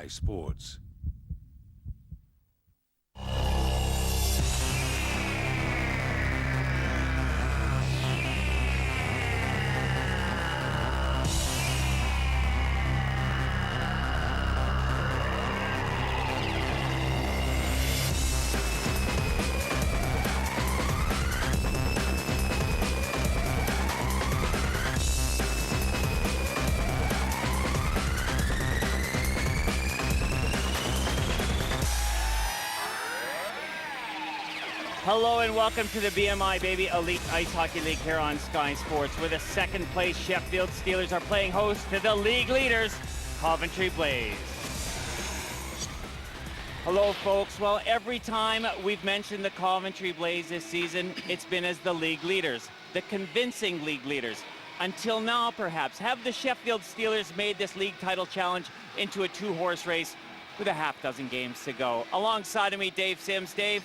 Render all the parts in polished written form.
Sports. Hello and welcome to the BMI Baby Elite Ice Hockey League here on Sky Sports, where the second place Sheffield Steelers are playing host to the league leaders, Coventry Blaze. Hello folks, well every time we've mentioned the Coventry Blaze this season, it's been as the league leaders, the convincing league leaders. Until now perhaps, have the Sheffield Steelers made this league title challenge into a two-horse race with a half dozen games to go. Alongside of me, Dave Sims. Dave,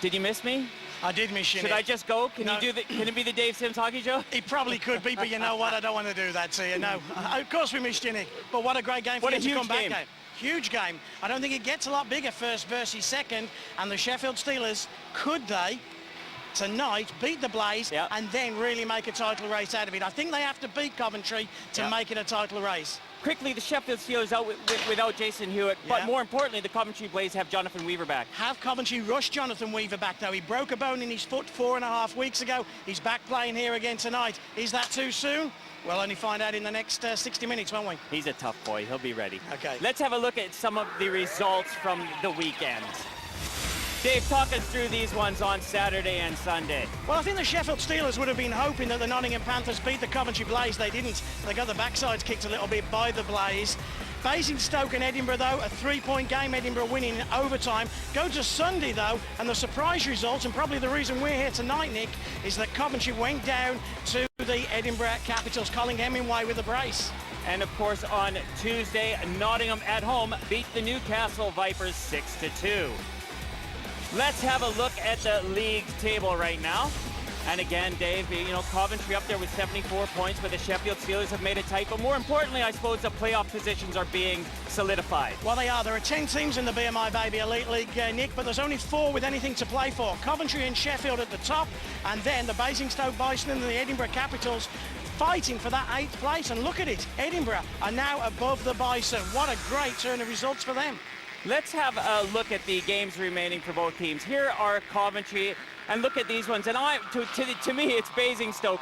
did you miss me? I did miss you. Should I just go? Can it be the Dave Sims Hockey Show? It probably could be, but you know what? I don't want to do that to you. No, of course we missed you, Nick. But what a great game for you to come back game. Huge game. I don't think it gets a lot bigger first versus second. And the Sheffield Steelers, could they tonight beat the Blaze and then really make a title race out of it? I think they have to beat Coventry to make it a title race. Quickly, the Sheffield Steelers out without Jason Hewitt, but more importantly, the Coventry Blaze have Jonathan Weaver back. Have Coventry rushed Jonathan Weaver back, though? He broke a bone in his foot 4.5 weeks ago. He's back playing here again tonight. Is that too soon? We'll only find out in the next 60 minutes, won't we? He's a tough boy. He'll be ready. Okay. Let's have a look at some of the results from the weekend. Dave, talk us through these ones on Saturday and Sunday. Well, I think the Sheffield Steelers would have been hoping that the Nottingham Panthers beat the Coventry Blaze. They didn't. They got the backsides kicked a little bit by the Blaze. Basingstoke and Edinburgh, though, a 3-point game. Edinburgh winning in overtime. Go to Sunday, though, and the surprise result, and probably the reason we're here tonight, Nick, is that Coventry went down to the Edinburgh Capitals, Colin Hemingway with a brace. And, of course, on Tuesday, Nottingham at home beat the Newcastle Vipers 6-2. Let's have a look at the league table right now. And again, Dave, you know, Coventry up there with 74 points, but the Sheffield Steelers have made it tight. But more importantly, I suppose the playoff positions are being solidified. Well, they are. There are 10 teams in the BMI Baby Elite League, Nick, but there's only 4 with anything to play for. Coventry and Sheffield at the top, and then the Basingstoke Bison and the Edinburgh Capitals fighting for that 8th place. And look at it, Edinburgh are now above the Bison. What a great turn of results for them. Let's have a look at the games remaining for both teams. Here are Coventry, and look at these ones. And to me, it's Basingstoke.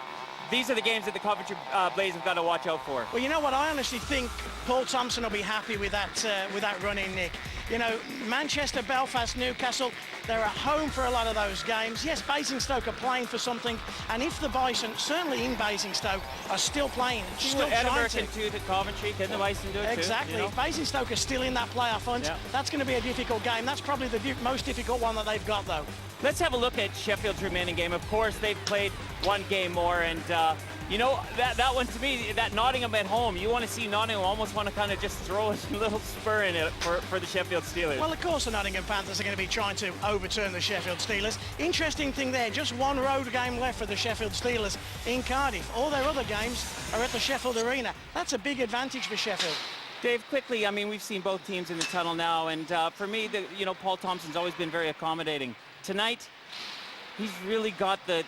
These are the games that the Coventry Blaze have got to watch out for. Well, you know what? I honestly think Paul Thompson will be happy with that run-in, Nick. You know, Manchester, Belfast, Newcastle, they're at home for a lot of those games. Yes, Basingstoke are playing for something, and if the Bison, certainly in Basingstoke, are still playing, still Edinburgh can do the Coventry, can the Bison do it exactly. too? You know? If Basingstoke are still in that playoff hunt, that's going to be a difficult game. That's probably the most difficult one that they've got, though. Let's have a look at Sheffield's remaining game. Of course, they've played one game more, and you know, that one to me, that Nottingham at home, you want to see Nottingham almost want to kind of just throw a little spur in it for the Sheffield Steelers. Well, of course the Nottingham Panthers are going to be trying to overturn the Sheffield Steelers. Interesting thing there, just one road game left for the Sheffield Steelers in Cardiff. All their other games are at the Sheffield Arena. That's a big advantage for Sheffield. Dave, quickly, I mean, we've seen both teams in the tunnel now, and for me, you know, Paul Thompson's always been very accommodating. Tonight, he's really got the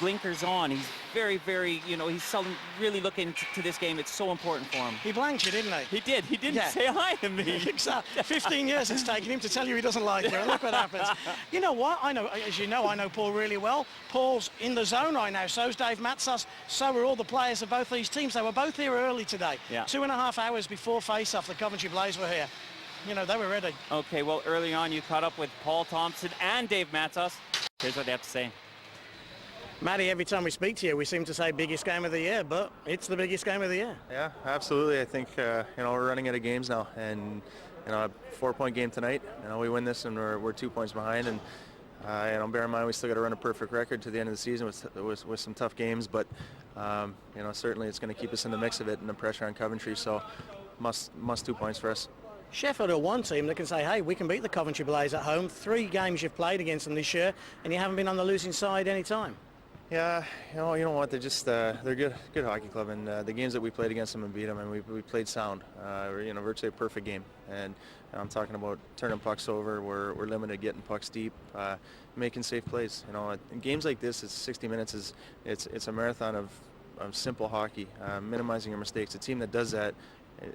blinkers on. He's very, you know, he's really looking to this game. It's so important for him. He blanked you, didn't he? He did. He didn't say hi to me. Exactly. 15 years it's taken him to tell you he doesn't like you. Look what happens. You know what? I know, as you know, I know Paul really well. Paul's in the zone right now. So's Dave Matzos. So are all the players of both these teams. They were both here early today. 2.5 hours before face-off, the Coventry Blaze were here. You know, they were ready. Okay, well, early on you caught up with Paul Thompson and Dave Matzos. Here's what they have to say. Matty, every time we speak to you, we seem to say biggest game of the year, but it's the biggest game of the year. Yeah, absolutely. I think, you know, we're running out of games now, and, you know, a 4-point game tonight, you know, we win this and we're 2 points behind, and, you know, bear in mind we still got to run a perfect record to the end of the season with some tough games, but, you know, certainly it's going to keep us in the mix of it and the pressure on Coventry, so must 2 points for us. Sheffield are one team that can say, hey, we can beat the Coventry Blaze at home. 3 games you've played against them this year, and you haven't been on the losing side any time. Yeah, you know what? They're just they're good hockey club, and the games that we played against them and beat them, and we played sound. Virtually a perfect game. And I'm talking about turning pucks over. We're limited getting pucks deep, making safe plays. In games like this, it's 60 minutes. It's a marathon of simple hockey, minimizing your mistakes. A team that does that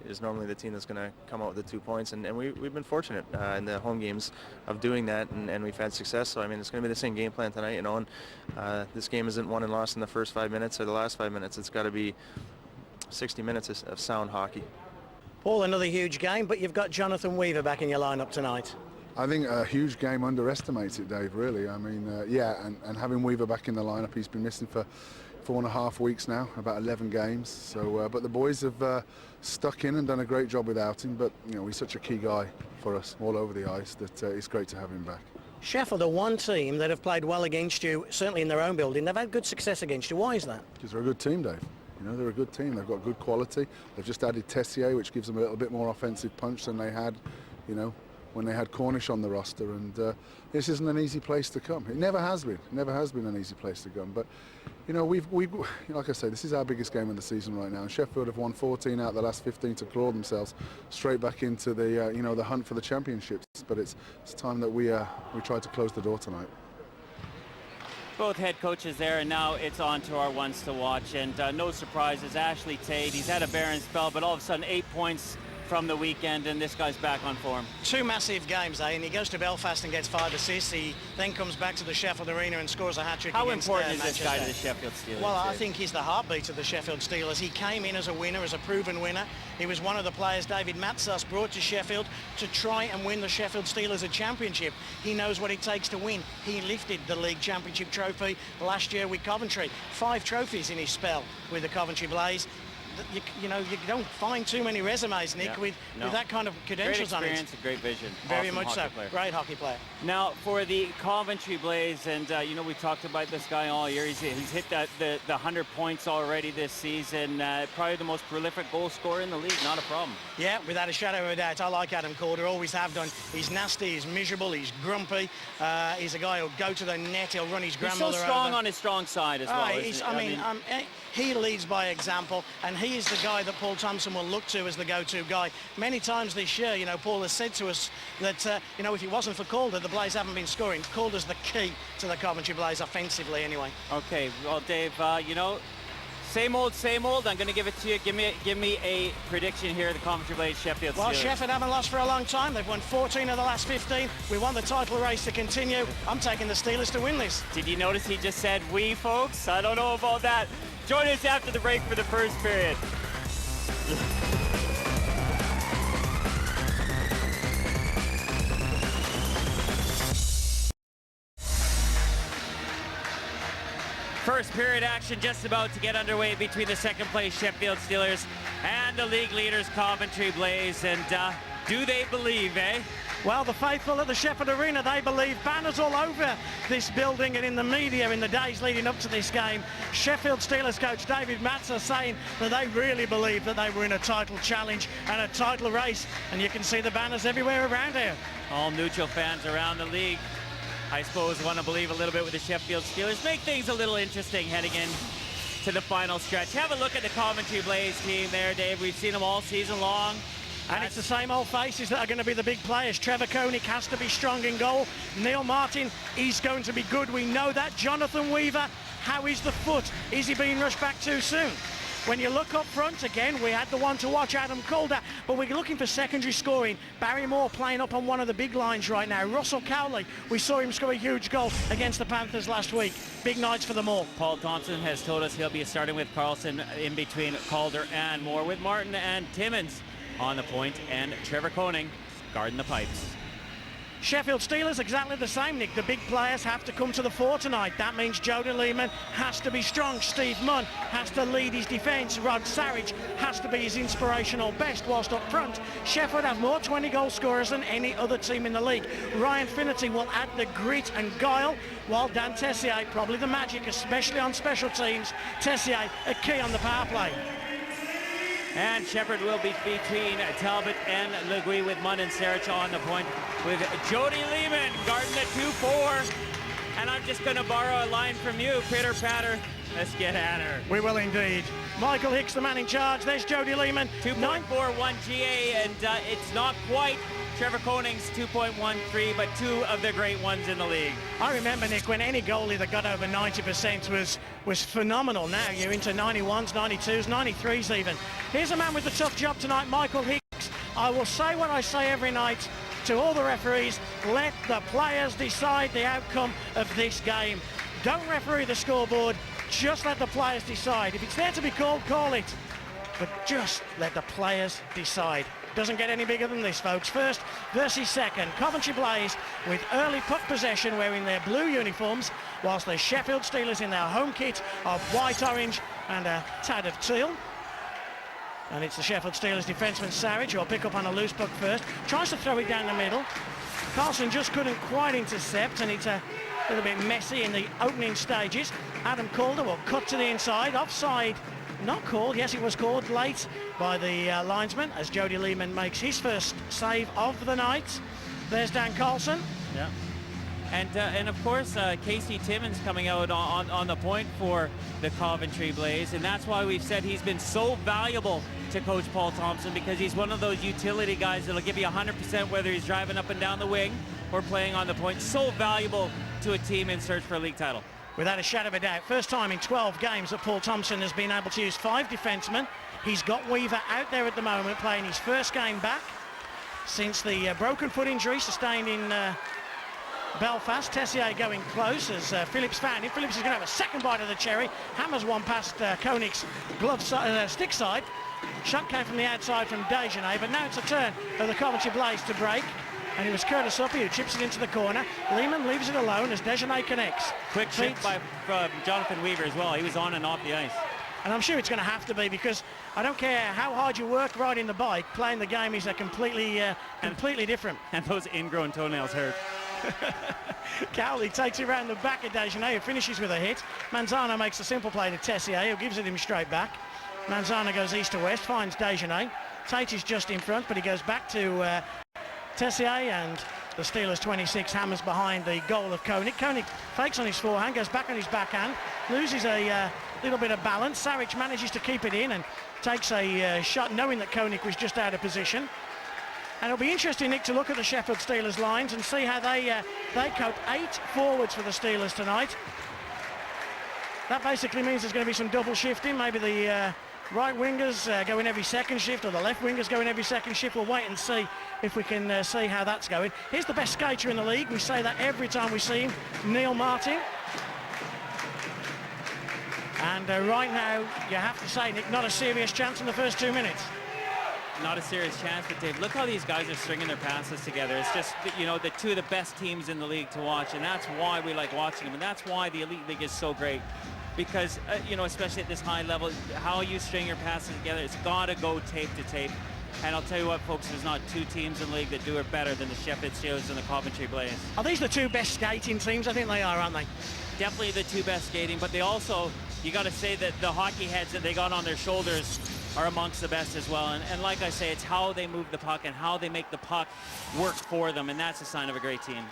is normally the team that's going to come out with the 2 points, and we've been fortunate in the home games of doing that, and we've had success. So I mean, it's going to be the same game plan tonight, and this game isn't won and lost in the first 5 minutes or the last 5 minutes. It's got to be 60 minutes of sound hockey. Paul, another huge game, but you've got Jonathan Weaver back in your lineup tonight. I think a huge game underestimates it, Dave, really. I mean, and having Weaver back in the lineup, he's been missing for 4.5 weeks now, about 11 games. So, but the boys have stuck in and done a great job without him. But, he's such a key guy for us all over the ice that it's great to have him back. Sheffield are one team that have played well against you, certainly in their own building. They've had good success against you. Why is that? Because they're a good team, Dave. They're a good team. They've got good quality. They've just added Tessier, which gives them a little bit more offensive punch than they had, when they had Cornish on the roster. And this isn't an easy place to come. It never has been. It never has been an easy place to come. But, we've like I say, this is our biggest game of the season right now. And Sheffield have won 14 out of the last 15 to claw themselves straight back into the, the hunt for the championships. But it's time that we try to close the door tonight. Both head coaches there, and now it's on to our ones to watch. And no surprises, Ashley Tate, he's had a barren spell, but all of a sudden 8 points from the weekend, and this guy's back on form. 2 massive games, and he goes to Belfast and gets 5 assists. He then comes back to the Sheffield Arena and scores a hat-trick. How important is this guy to the Sheffield Steelers? Well, I think he's the heartbeat of the Sheffield Steelers. He came in as a winner, as a proven winner. He was one of the players David Matsas brought to Sheffield to try and win the Sheffield Steelers a championship. He knows what it takes to win. He lifted the league championship trophy last year with Coventry. 5 trophies in his spell with the Coventry Blaze. You don't find too many resumes, Nick, with that kind of credentials on it. Great experience, a great vision. Very awesome much so. Player. Great hockey player. Now, for the Coventry Blaze, and we talked about this guy all year. He's hit the 100 points already this season. Probably the most prolific goal scorer in the league. Not a problem. Yeah, without a shadow of a doubt. I like Adam Calder. Always have done. He's nasty. He's miserable. He's grumpy. He's a guy who'll go to the net. He'll run his grandmother over. He's so strong on his strong side as well. He leads by example, and he is the guy that Paul Thompson will look to as the go-to guy. Many times this year, Paul has said to us that, if it wasn't for Calder, the Blaze haven't been scoring. Calder's the key to the Coventry Blaze offensively anyway. Okay, well, Dave, same old, same old. I'm going to give it to you. Give me a prediction here, the Coventry Blaze, Sheffield Steelers. Well, Sheffield haven't lost for a long time. They've won 14 of the last 15. We want the title race to continue. I'm taking the Steelers to win this. Did you notice he just said we, folks? I don't know about that. Join us after the break for the first period. First period action just about to get underway between the second place Sheffield Steelers and the league leaders Coventry Blaze. And do they believe, eh? Well, the faithful at the Sheffield Arena, they believe. Banners all over this building and in the media in the days leading up to this game. Sheffield Steelers coach David Matsas saying that they really believe that they were in a title challenge and a title race. And you can see the banners everywhere around here. All neutral fans around the league, I suppose, want to believe a little bit with the Sheffield Steelers. Make things a little interesting heading in to the final stretch. Have a look at the Coventry Blaze team there, Dave. We've seen them all season long. And it's the same old faces that are going to be the big players. Trevor Koenig has to be strong in goal. Neil Martin, he's going to be good. We know that. Jonathan Weaver, how is the foot? Is he being rushed back too soon? When you look up front, again, we had the one to watch, Adam Calder, but we're looking for secondary scoring. Barry Moore playing up on one of the big lines right now. Russell Cowley, we saw him score a huge goal against the Panthers last week. Big nights for them all. Paul Thompson has told us he'll be starting with Carlson in between Calder and Moore, with Martin and Timmins on the point, and Trevor Koenig guarding the pipes. Sheffield Steelers exactly the same, Nick. The big players have to come to the fore tonight. That means Jody Lehman has to be strong. Steve Munn has to lead his defence. Rod Sarich has to be his inspirational best, whilst up front, Sheffield have more 20-goal scorers than any other team in the league. Ryan Finnerty will add the grit and guile, while Dan Tessier, probably the magic, especially on special teams. Tessier, a key on the power play. And Shepard will be between Talbot and Legui, with Munn and Sarich on the point, with Jody Lehman guarding the 2-4. And I'm just going to borrow a line from you, pitter patter. Let's get at her. We will indeed. Michael Hicks, the man in charge. There's Jody Lehman. 2.41 GA, and it's not quite Trevor Koning's 2.13, but two of the great ones in the league. I remember, Nick, when any goalie that got over 90% was phenomenal. Now you're into 91s, 92s, 93s even. Here's a man with the tough job tonight, Michael Hicks. I will say what I say every night to all the referees: let the players decide the outcome of this game. Don't referee the scoreboard, just let the players decide. If it's there to be called, call it. But just let the players decide. Doesn't get any bigger than this, folks. First versus second. Coventry Blaze with early puck possession, wearing their blue uniforms, whilst the Sheffield Steelers in their home kit of white, orange and a tad of teal. And it's the Sheffield Steelers defenseman Sarich who'll pick up on a loose puck first. Tries to throw it down the middle. Carlson just couldn't quite intercept, and it's a little bit messy in the opening stages. Adam Calder will cut to the inside. Offside not called. Yes, it was called late by the linesman as Jody Lehman makes his first save of the night. There's Dan Carlson. Yeah. And of course, Casey Timmins coming out on the point for the Coventry Blaze, and that's why we've said he's been so valuable to Coach Paul Thompson, because he's one of those utility guys that'll give you 100% whether he's driving up and down the wing or playing on the point. So valuable to a team in search for a league title. Without a shadow of a doubt. First time in 12 games that Paul Thompson has been able to use 5 defensemen. He's got Weaver out there at the moment, playing his first game back since the broken foot injury sustained in Belfast. Tessier going close as Phillips found him. Phillips is going to have a second bite of the cherry. Hammers one past Koenig's glove stick side. Shot came from the outside from Dejanay, but now it's a turn of the Coventry Blaze to break. And it was Curtis Uppy who chips it into the corner. Lehman leaves it alone as Dejanay connects. Quick shift from Jonathan Weaver as well. He was on and off the ice. And I'm sure it's going to have to be, because I don't care how hard you work riding the bike, playing the game is a completely different. And those ingrown toenails hurt. Cowley takes it around the back of Dejanay, who finishes with a hit. Manzano makes a simple play to Tessier, who gives it him straight back. Manzano goes east to west, finds Dejanay. Tate is just in front, but he goes back to Tessier, and the Steelers 26 hammers behind the goal of Koenig. Koenig fakes on his forehand, goes back on his backhand, loses a little bit of balance. Sarich manages to keep it in and takes a shot, knowing that Koenig was just out of position. And it'll be interesting, Nick, to look at the Sheffield Steelers lines and see how they cope. 8 forwards for the Steelers tonight. That basically means there's going to be some double shifting. Maybe the right wingers go in every second shift, or the left wingers go in every second shift. We'll wait and see if we can see how that's going. Here's the best skater in the league. We say that every time we see him, Neil Martin. And right now, you have to say, Nick, not a serious chance in the first 2 minutes. Not a serious chance, but Dave, look how these guys are stringing their passes together. It's just, you know, the two of the best teams in the league to watch, and that's why we like watching them, and that's why the Elite League is so great. Because, you know, especially at this high level, how you string your passes together, it's got to go tape to tape. And I'll tell you what, folks, there's not 2 teams in the league that do it better than the Sheffield Steelers and the Coventry Blaze. Are these the 2 best skating teams? I think they are, aren't they? Definitely the 2 best skating, but they also, you got to say that the hockey heads that they got on their shoulders are amongst the best as well. And like I say, it's how they move the puck and how they make the puck work for them, and that's a sign of a great team.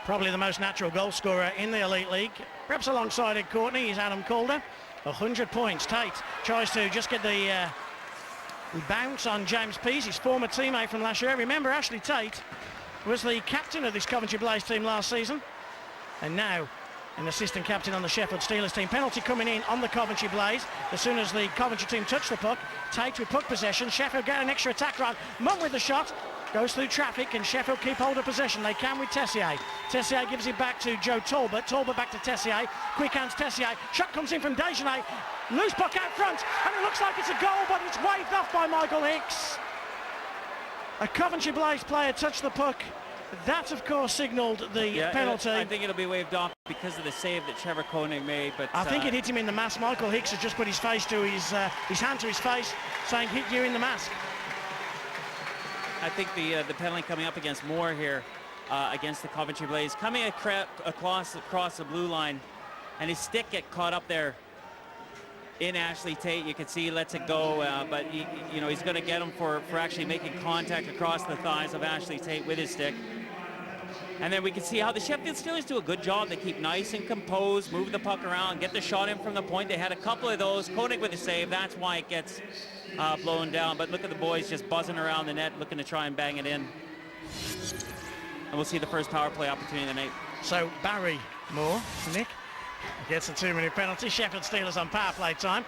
Probably the most natural goal scorer in the Elite League. Perhaps alongside Ed Courtney is Adam Calder. 100 points. Tate tries to just get the bounce on James Pease, his former teammate from last year. Remember, Ashley Tate was the captain of this Coventry Blaze team last season, and now an assistant captain on the Sheffield Steelers team. Penalty coming in on the Coventry Blaze. As soon as the Coventry team touch the puck, Tate with puck possession. Sheffield get an extra attack run. Munn with the shot. Goes through traffic, and Sheffield keep hold of possession. They can with Tessier. Tessier gives it back to Joe Talbot. Talbot back to Tessier. Quick hands Tessier. Shot comes in from Dejanay. Loose puck out front, and it looks like it's a goal, but it's waved off by Michael Hicks. A Coventry Blaze player touched the puck. That, of course, signalled the penalty. I think it'll be waved off because of the save that Trevor Koenig made. But I think it hit him in the mask. Michael Hicks has just put his face to his hand to his face, saying, "Hit you in the mask." I think the penalty coming up against Moore here, against the Coventry Blaze, coming across the blue line, and his stick get caught up there in Ashley Tate. You can see he lets it go, but you know, he's going to get him for actually making contact across the thighs of Ashley Tate with his stick. And then we can see how the Sheffield Steelers do a good job. They keep nice and composed, move the puck around, get the shot in from the point. They had a couple of those. Koenig with a save. That's why it gets blown down. But look at the boys just buzzing around the net, looking to try and bang it in. And we'll see the first power play opportunity of the night. So Barry Moore, Nick, gets a 2-minute penalty. Sheffield Steelers on power play time.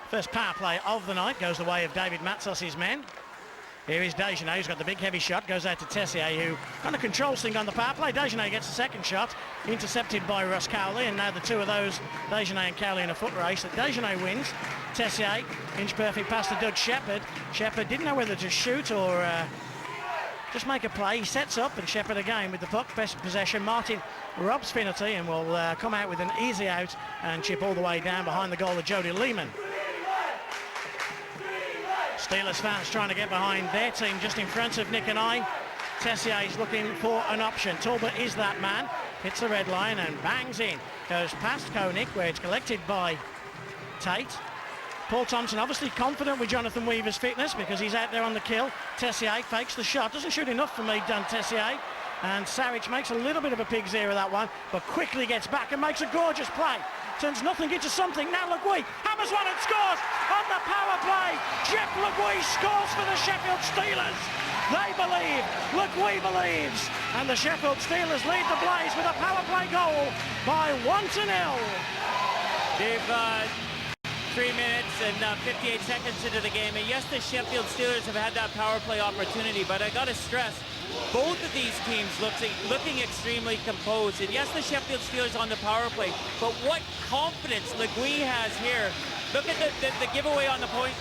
First power play of the night goes the way of David Matzos' men. Here is Desjardins, who's got the big heavy shot, goes out to Tessier, who kind of controls things on the power play. Desjardins gets the second shot, intercepted by Russ Cowley, and now the two of those, Desjardins and Cowley, in a foot race. That Desjardins wins. Tessier, inch perfect pass to Doug Shepherd. Shepherd didn't know whether to shoot or just make a play. He sets up, and Shepherd again with the puck, best possession. Martin robs Finnerty and will come out with an easy out and chip all the way down behind the goal of Jody Lehman. Steelers fans trying to get behind their team just in front of Nick and I. Tessier is looking for an option. Talbot is that man. Hits the red line and bangs in. Goes past Koenig, where it's collected by Tate. Paul Thompson obviously confident with Jonathan Weaver's fitness because he's out there on the kill. Tessier fakes the shot. Doesn't shoot enough for me, done Tessier. And Saric makes a little bit of a pig's ear of that one, but quickly gets back and makes a gorgeous play. Turns nothing into something. Now Le Guy hammers one and scores on the power play. Jeff Le Guy scores for the Sheffield Steelers. They believe, Le Guy believes, and the Sheffield Steelers lead the Blaze with a power play goal by 1-0. They've 3 minutes and 58 seconds into the game, and yes, the Sheffield Steelers have had that power play opportunity, but I got to stress, both of these teams looking extremely composed. And yes, the Sheffield Steelers on the power play, but what confidence Le Guy has here. Look at the giveaway on the point,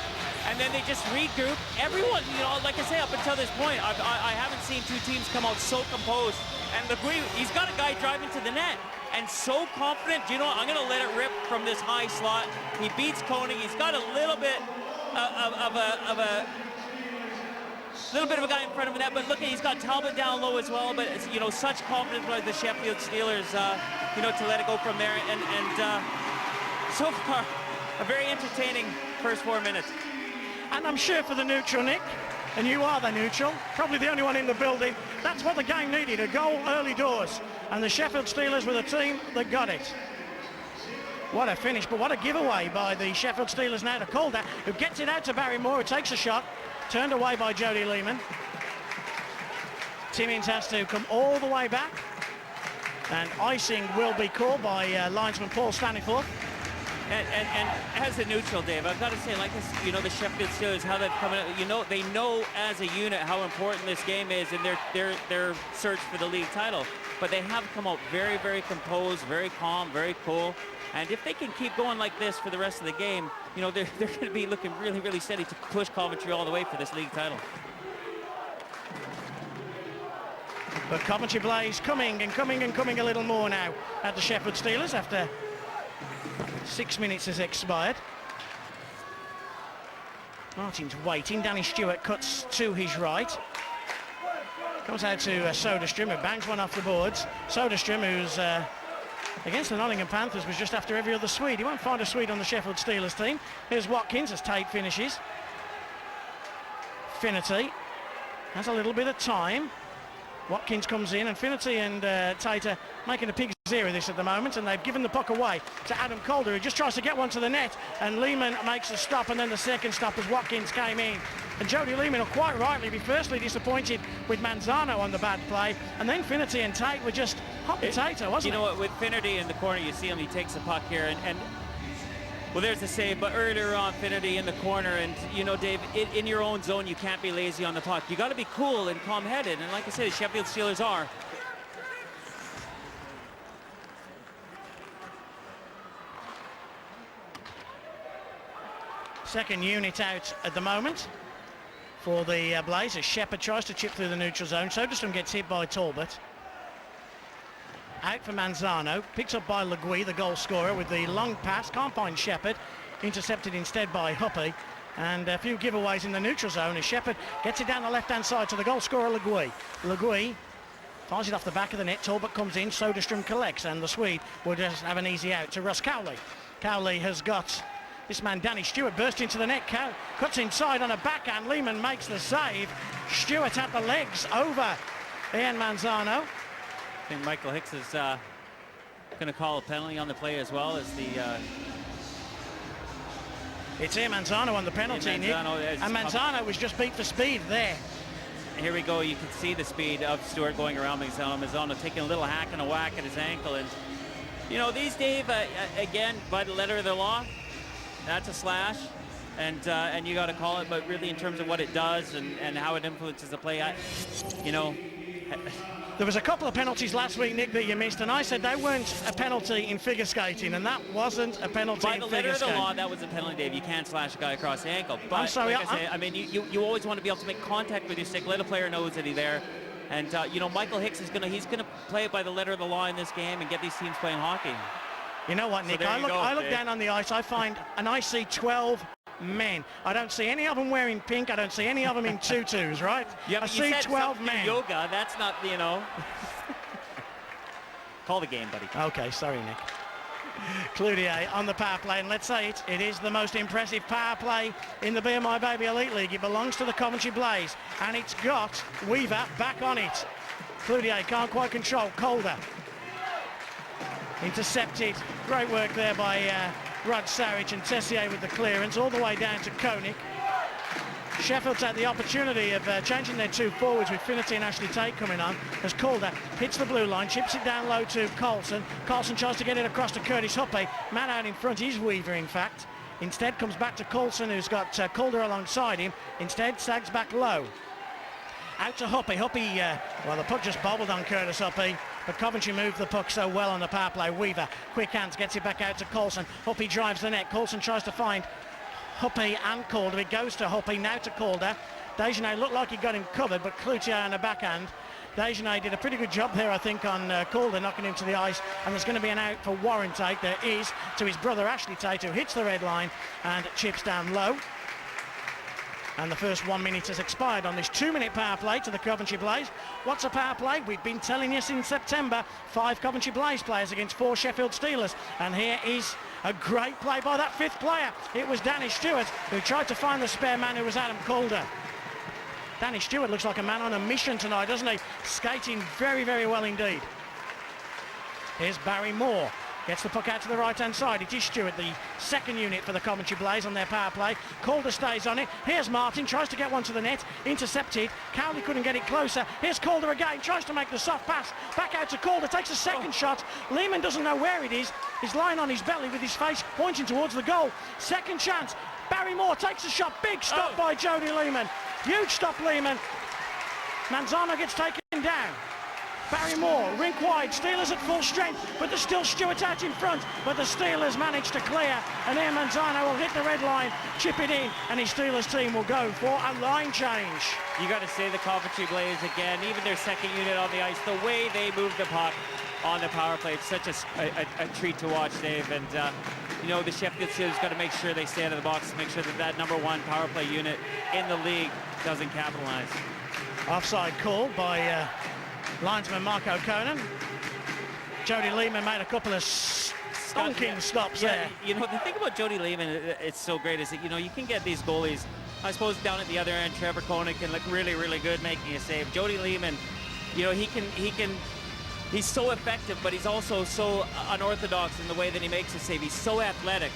and then they just regroup. Everyone, you know, like I say, up until this point, I haven't seen two teams come out so composed. And Le Guy, he's got a guy driving to the net, and so confident. You know what, I'm going to let it rip from this high slot. He beats Koenig. He's got a little bit of a guy in front of that, but look, he's got Talbot down low as well. But you know, such confidence by the Sheffield Steelers, you know, to let it go from there. And so far, a very entertaining first 4 minutes. And I'm sure for the neutral, Nick, and you are the neutral, probably the only one in the building, that's what the game needed, a goal early doors. And the Sheffield Steelers were the team that got it. What a finish, but what a giveaway by the Sheffield Steelers now to Calder, who gets it out to Barry Moore, who takes a shot. Turned away by Jody Lehman. Timmins has to come all the way back. And icing will be called by linesman Paul Staniforth. And as a neutral, Dave, I've got to say, like this, you know, the Sheffield Steelers, how they've come in, you know, they know as a unit how important this game is in their search for the league title. But they have come out very, very composed, very calm, very cool. And if they can keep going like this for the rest of the game, you know, they're going to be looking really, really steady to push Coventry all the way for this league title. But Coventry Blaze coming a little more now at the Sheffield Steelers after 6 minutes has expired. Martin's waiting. Danny Stewart cuts to his right. Comes out to Soderstrom, who bangs one off the boards. Soderstrom, who's against the Nottingham Panthers, was just after every other Swede. He won't find a Swede on the Sheffield Steelers team. Here's Watkins as Tate finishes. Finnerty has a little bit of time. Watkins comes in, and Finnerty and Tate are making a pig's ear of this at the moment, and they've given the puck away to Adam Calder, who just tries to get one to the net, and Lehman makes the stop, and then the second stop as Watkins came in. And Jody Lehman will quite rightly be firstly disappointed with Manzano on the bad play, and then Finnerty and Tate were just hot potato, wasn't it? You know what, with Finnerty in the corner, you see him, he takes the puck here, and well, there's the save, but earlier on, Finnerty in the corner, and you know, Dave, in your own zone, you can't be lazy on the puck. You got to be cool and calm-headed, and like I said, the Sheffield Steelers are. Second unit out at the moment for the Blazers. Shepherd tries to chip through the neutral zone. Soderstrom gets hit by Talbot. Out for Manzano, picked up by Le Guy, the goal scorer, with the long pass. Can't find Shepherd, intercepted instead by Huppy. And a few giveaways in the neutral zone as Shepherd gets it down the left-hand side to the goal scorer, Le Guy. Le Guy fires it off the back of the net. Talbot comes in, Soderstrom collects, and the Swede will just have an easy out to Russ Cowley. Cowley has got this man, Danny Stewart, burst into the net, cuts inside on a backhand. Lehman makes the save. Stewart at the legs over Ian Manzano. I think Michael Hicks is going to call a penalty on the play as well as the... It's here, Manzano on the penalty, Nick. And Manzano was just beat for speed there. Here we go. You can see the speed of Stewart going around Manzano. Manzano taking a little hack and a whack at his ankle. And, you know, these, Dave, again, by the letter of the law, that's a slash. And you got to call it, but really in terms of what it does and how it influences the play, you know... There was a couple of penalties last week, Nick, that you missed, and I said they weren't a penalty in figure skating, and that wasn't a penalty in figure skating. By the letter of the law, that was a penalty, Dave. You can't slash a guy across the ankle. But I'm sorry, like I mean, you always want to be able to make contact with your stick, let a player know that he's there. And, you know, Michael Hicks is he's going to play it by the letter of the law in this game and get these teams playing hockey. You know what, Nick? So I look down on the ice, and I see 12 men. I don't see any of them wearing pink. I don't see any of them in tutus, right? Yeah, I see 12 men. Yoga, that's not, you know... Call the game, buddy. Okay, sorry, Nick. Cloutier on the power play, and let's say it is the most impressive power play in the Be My Baby Elite League. It belongs to the Coventry Blaze, and it's got Weaver back on it. Cloutier can't quite control. Calder intercepted. Great work there by Rod Sarich, and Tessier with the clearance all the way down to Koenig. Sheffield's had the opportunity of changing their two forwards with Finnerty and Ashley Tate coming on as Calder hits the blue line, chips it down low to Carlson. Carlson tries to get it across to Curtis Huppe. Man out in front is Weaver, in fact. Instead comes back to Coulson, who's got Calder alongside him. Instead sags back low. Out to Huppe. Huppe, well, the puck just bobbled on Curtis Huppe, but Coventry moved the puck so well on the power play. Weaver, quick hands, gets it back out to Coulson. Huppe drives the net. Coulson tries to find Huppe and Calder. It goes to Huppe, now to Calder. Desjardins looked like he got him covered, but Cloutier on the backhand. Desjardins did a pretty good job there, I think, on Calder, knocking him to the ice, and there's going to be an out for Warren Tate. There is, to his brother Ashley Tate, who hits the red line and chips down low. And the first 1 minute has expired on this 2-minute power play to the Coventry Blaze. What's a power play? We've been telling you since September. 5 Coventry Blaze players against 4 Sheffield Steelers. And here is a great play by that 5th player. It was Danny Stewart who tried to find the spare man, who was Adam Calder. Danny Stewart looks like a man on a mission tonight, doesn't he? Skating very, very well indeed. Here's Barry Moore. Gets the puck out to the right-hand side. It is Stewart, the second unit for the Coventry Blaze on their power play. Calder stays on it. Here's Martin, tries to get one to the net. Intercepted. Cowley couldn't get it closer. Here's Calder again, tries to make the soft pass. Back out to Calder, takes a second shot. Lehman doesn't know where it is. He's lying on his belly with his face pointing towards the goal. Second chance. Barry Moore takes a shot. Big stop by Jody Lehman. Huge stop, Lehman. Manzano gets taken down. Barry Moore, rink wide, Steelers at full strength, but there's still Stewart out in front, but the Steelers manage to clear, and here Manzano will hit the red line, chip it in, and his Steelers team will go for a line change. You got to say the Coventry Blaze again, even their second unit on the ice, the way they move the puck on the power play, it's such a treat to watch, Dave, and you know, the Sheffield Steelers got to make sure they stay out of the box to make sure that number 1 power play unit in the league doesn't capitalize. Offside call by linesman Mark O'Conan. Jody Lehman made a couple of stonking stops there. You know, the thing about Jody Lehman, it's so great, is that, you know, you can get these goalies, I suppose down at the other end, Trevor Koenig can look really, really good making a save. Jody Lehman, you know, he's so effective, but he's also so unorthodox in the way that he makes a save. He's so athletic.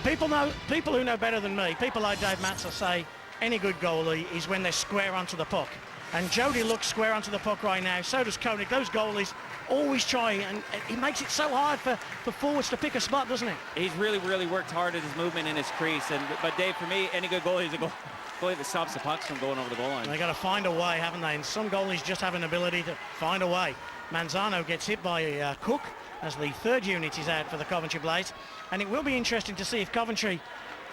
People who know better than me, people like Dave Matzer say any good goalie is when they're square onto the puck. And Jody looks square onto the puck right now. So does Koenig. Those goalies always try, and he makes it so hard for forwards to pick a spot, doesn't he? He's really, really worked hard at his movement in his crease. But Dave, for me, any good goalie is a goalie that stops the pucks from going over the goal line. They got to find a way, haven't they? And some goalies just have an ability to find a way. Manzano gets hit by Cook as the 3rd unit is out for the Coventry Blaze. And it will be interesting to see if Coventry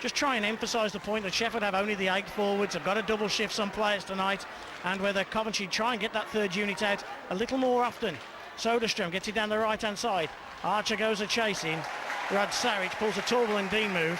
just try and emphasise the point that Sheffield have only the 8 forwards, have got to double shift some players tonight, and whether Coventry try and get that 3rd unit out a little more often. Soderstrom gets it down the right-hand side. Archer goes a chasing. Rod Sarich pulls a Torval and Dean move.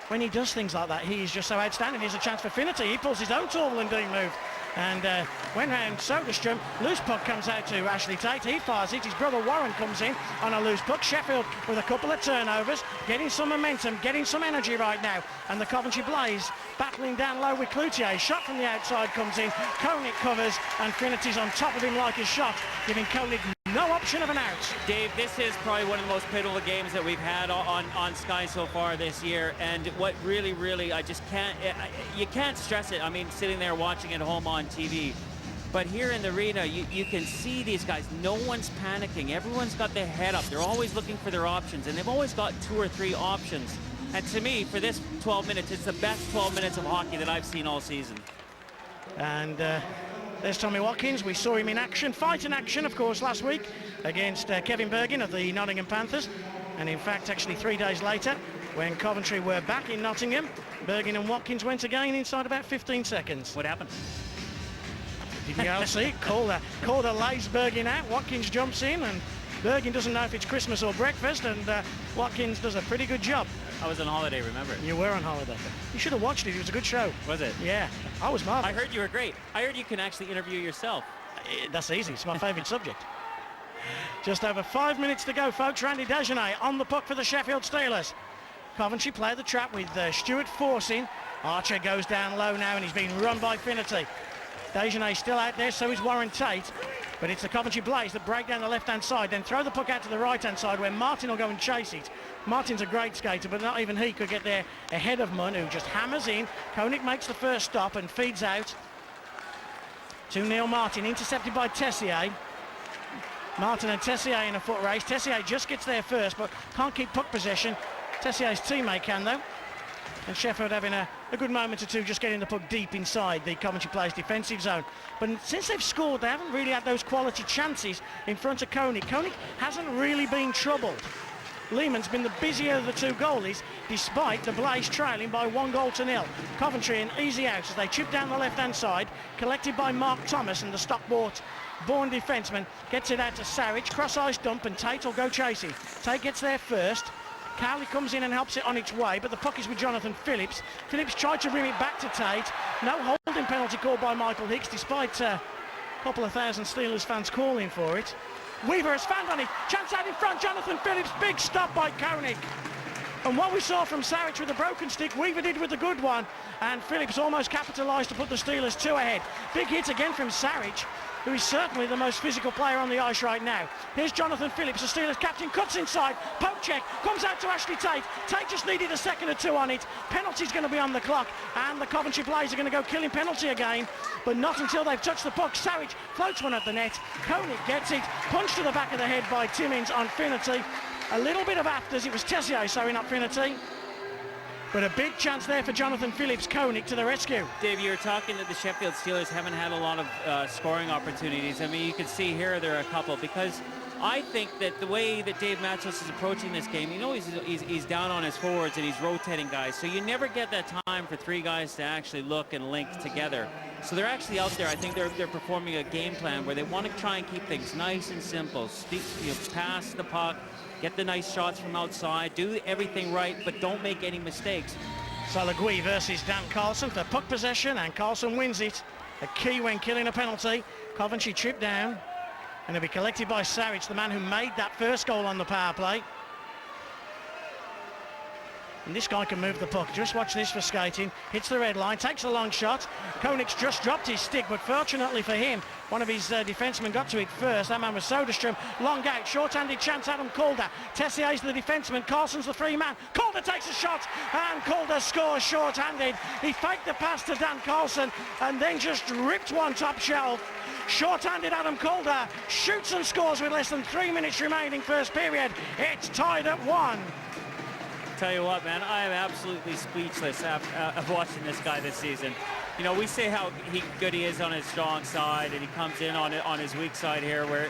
When he does things like that, he is just so outstanding. Here's a chance for Finnerty. He pulls his own Torval and Dean move. and went round Soderstrom. Loose puck comes out to Ashley Tate. He fires it. His brother Warren comes in on a loose puck. Sheffield with a couple of turnovers, getting some momentum, getting some energy right now. And the Coventry Blaze battling down low with Cloutier. Shot from the outside comes in. Koenig covers, and Trinity's on top of him like a shot, giving Koenig no option of an out. Dave, this is probably one of the most pivotal games that we've had on Sky so far this year, and what really, I just can't, you can't stress it. I mean, sitting there watching at home on TV, but here in the arena, you can see these guys. No one's panicking. Everyone's got their head up. They're always looking for their options, and they've always got 2 or 3 options. And to me, for this 12 minutes, it's the best 12 minutes of hockey that I've seen all season. And there's Tommy Watkins. We saw him in action, fight in action, of course, last week against Kevin Bergin of the Nottingham Panthers. And in fact, actually 3 days later, when Coventry were back in Nottingham, Bergin and Watkins went again inside about 15 seconds. What happened? Didn't go see it. Calder lays Bergin out. Watkins jumps in, and Bergin doesn't know if it's Christmas or breakfast, and Watkins does a pretty good job. I was on holiday, remember? You were on holiday. You should have watched it. It was a good show. Was it? Yeah. I was marvelous. I heard you were great. I heard you can actually interview yourself. That's easy. It's my favourite subject. Just over 5 minutes to go, folks. Randy Desjardins on the puck for the Sheffield Steelers. Coventry play the trap with Stewart forcing. Archer goes down low now, and he's being run by Finnerty. Desjardins still out there, so is Warren Tate. But it's the Coventry Blaze that break down the left-hand side, then throw the puck out to the right-hand side where Martin will go and chase it. Martin's a great skater, but not even he could get there ahead of Munn, who just hammers in. Koenig makes the first stop and feeds out to Neil Martin, intercepted by Tessier. Martin and Tessier in a foot race. Tessier just gets there first, but can't keep puck possession. Tessier's teammate can, though. And Sheffield having a good moment or two just getting the puck deep inside the Coventry Players' defensive zone. But since they've scored, they haven't really had those quality chances in front of Koenig. Koenig hasn't really been troubled. Lehman's been the busier of the 2 goalies, despite the Blaze trailing by 1-0. Coventry an easy out as they chip down the left-hand side, collected by Mark Thomas, and the Stockport-born defenseman gets it out to Sarich, cross-ice dump, and Tate will go chasing. Tate gets there first. Cowley comes in and helps it on its way, but the puck is with Jonathan Phillips. Phillips tried to bring it back to Tate. No holding penalty called by Michael Hicks, despite a couple of thousand Steelers fans calling for it. Weaver has found on it. Chance out in front. Jonathan Phillips. Big stop by Koenig. And what we saw from Sarich with the broken stick, Weaver did with the good one. And Phillips almost capitalised to put the Steelers 2 ahead. Big hit again from Sarich, who is certainly the most physical player on the ice right now. Here's Jonathan Phillips, the Steelers captain, cuts inside. Poke check, comes out to Ashley Tate. Tate just needed a second or 2 on it. Penalty's going to be on the clock, and the Coventry Blaze are going to go killing penalty again, but not until they've touched the puck. Sarich floats one at the net. Koenig gets it. Punched to the back of the head by Timmins on Finnerty. A little bit of afters. It was Tessier sewing up Finnerty. But a big chance there for Jonathan Phillips. Koenig to the rescue. Dave, you were talking that the Sheffield Steelers haven't had a lot of scoring opportunities. I mean, you can see here there are a couple, because I think that the way that Dave Matzos is approaching this game, you know, he's down on his forwards and he's rotating guys. So you never get that time for 3 guys to actually look and link together. So they're actually out there. I think they're performing a game plan where they want to try and keep things nice and simple. Pass the puck, get the nice shots from outside, do everything right, but don't make any mistakes. So Legui versus Dan Carlson for puck possession, and Carlson wins it. A key when killing a penalty. Coventry tripped down, and it'll be collected by Sarich, the man who made that first goal on the power play. And this guy can move the puck. Just watch this for skating. Hits the red line, takes a long shot. Koenig's just dropped his stick, but fortunately for him, one of his defensemen got to it first. That man was Soderstrom. Long out, short-handed chance, Adam Calder. Tessier's the defenseman, Carlson's the free man. Calder takes a shot, and Calder scores short-handed. He faked the pass to Dan Carlson, and then just ripped one top shelf. Short-handed Adam Calder shoots and scores with less than 3 minutes remaining first period. It's tied at 1. Tell you what, man, I am absolutely speechless of watching this guy this season. You know, we say how good he is on his strong side, and he comes in on his weak side here, where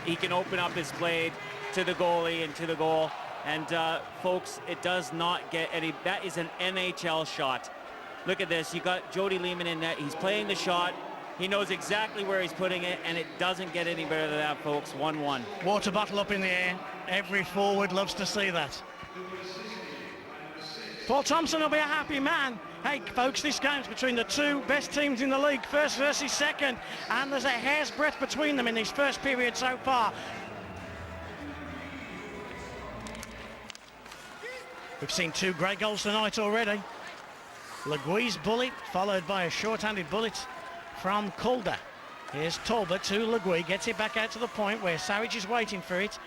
he can open up his blade to the goalie and to the goal. And folks, it does not get any. That is an NHL shot. Look at this. You got Jody Lehman in net. He's playing the shot. He knows exactly where he's putting it, and it doesn't get any better than that, folks. 1-1. Water bottle up in the air. Every forward loves to see that. Paul Thompson will be a happy man. Hey, folks, this game's between the two best teams in the league, first versus second, and there's a hair's breadth between them in this first period so far. We've seen 2 great goals tonight already. Le Gui's bullet, followed by a short-handed bullet from Calder. Here's Talbot to Le Gui, gets it back out to the point where Sarich is waiting for it.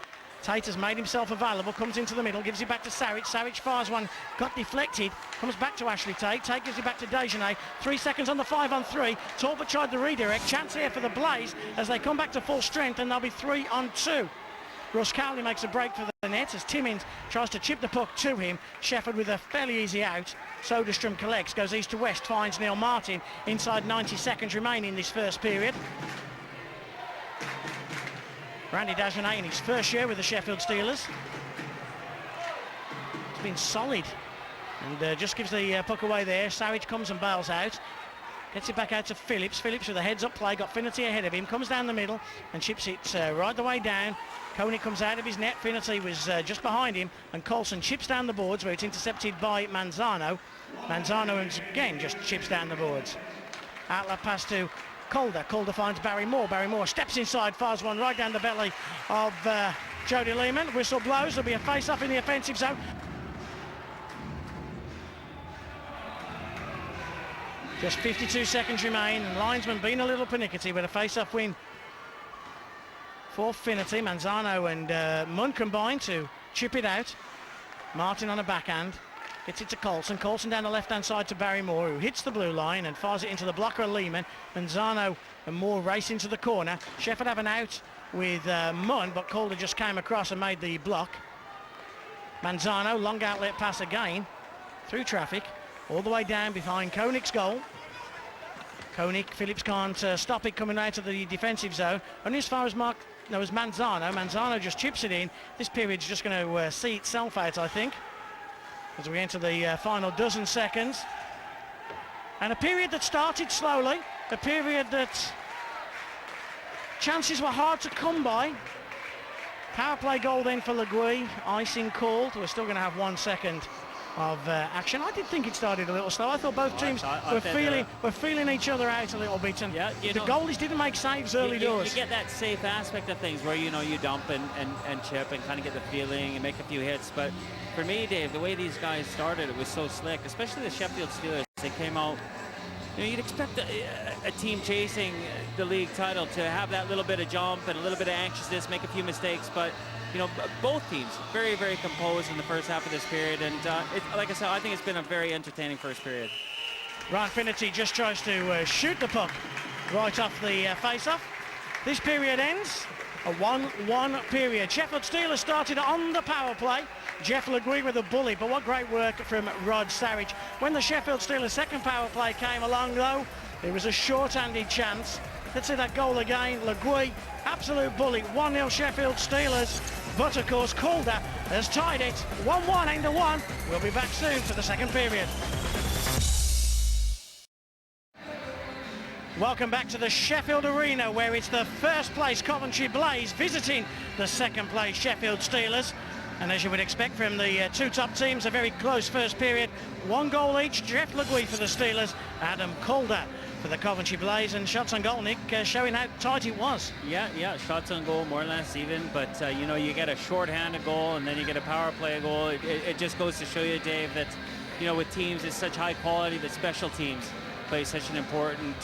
Tate has made himself available, comes into the middle, gives it back to Sarich. Sarich fires one, got deflected, comes back to Ashley Tate. Tate gives it back to Dejanay. 3 seconds on the 5-on-3. Talbot tried the redirect. Chance here for the Blaze as they come back to full strength, and they'll be 3-on-2. Russ Cowley makes a break for the net as Timmins tries to chip the puck to him. Sheffield with a fairly easy out. Soderstrom collects, goes east to west, finds Neil Martin inside 90 seconds remaining in this first period. Randy Dejanay in his first year with the Sheffield Steelers. It's been solid and just gives the puck away there. Sarich comes and bails out. Gets it back out to Phillips. Phillips with a heads-up play, got Finnerty ahead of him, comes down the middle and chips it right the way down. Koenig comes out of his net. Finnerty was just behind him, and Coulson chips down the boards where it's intercepted by Manzano. Manzano again just chips down the boards. Outlet pass to Calder. Calder finds Barry Moore. Barry Moore steps inside, fires one right down the belly of Jody Lehman. Whistle blows. There'll be a face-off in the offensive zone. Just 52 seconds remain, and linesman being a little pernickety, but a face-off win for Finnerty. Manzano and Munn combine to chip it out. Martin on a backhand. Gets it to Coulson. Coulson down the left-hand side to Barry Moore, who hits the blue line and fires it into the blocker of Lehman. Manzano and Moore race into the corner. Sheffield have an out with Munn, but Calder just came across and made the block. Manzano, long outlet pass again, through traffic, all the way down behind Koenig's goal. Koenig, Phillips can't stop it coming out of the defensive zone. Only as far as Manzano. Manzano just chips it in. This period's just going to see itself out, I think, as we enter the final dozen seconds. And a period that started slowly, a period that chances were hard to come by. Power play goal then for Le Gui, icing called. We're still going to have 1 second of action. I did think it started a little slow. I thought both teams were feeling each other out a little bit, and yeah, the goalies didn't make saves early doors. You get that safe aspect of things where you dump and chip and kind of get the feeling and make a few hits. But for me, Dave, the way these guys started, it was so slick, especially the Sheffield Steelers. They came out, you'd expect a team chasing the league title to have that little bit of jump and a little bit of anxiousness, make a few mistakes, but both teams very, very composed in the first half of this period, and like I said, I think it's been a very entertaining first period. Ryan Finnerty just tries to shoot the puck right off the face-off. This period ends a 1-1 period. Sheffield Steelers started on the power play. Jeff Le Gui with a bully, but what great work from Rod Sarich. When the Sheffield Steelers second power play came along, though, it was a short-handed chance. Let's see that goal again. Le Gui, absolute bully. 1-0 Sheffield Steelers. But of course, Calder has tied it. 1-1 into 1. We'll be back soon for the second period. Welcome back to the Sheffield Arena, where it's the first place Coventry Blaze visiting the second place Sheffield Steelers. And as you would expect from the two top teams, a very close first period. 1 goal each. Jeff Le Gui for the Steelers, Adam Calder for the Coventry Blaze, and shots on goal, Nick, showing how tight it was. Yeah, shots on goal more or less even, but you get a short-handed goal and then you get a power play goal. It just goes to show you, Dave, that with teams, it's such high quality that special teams play such an important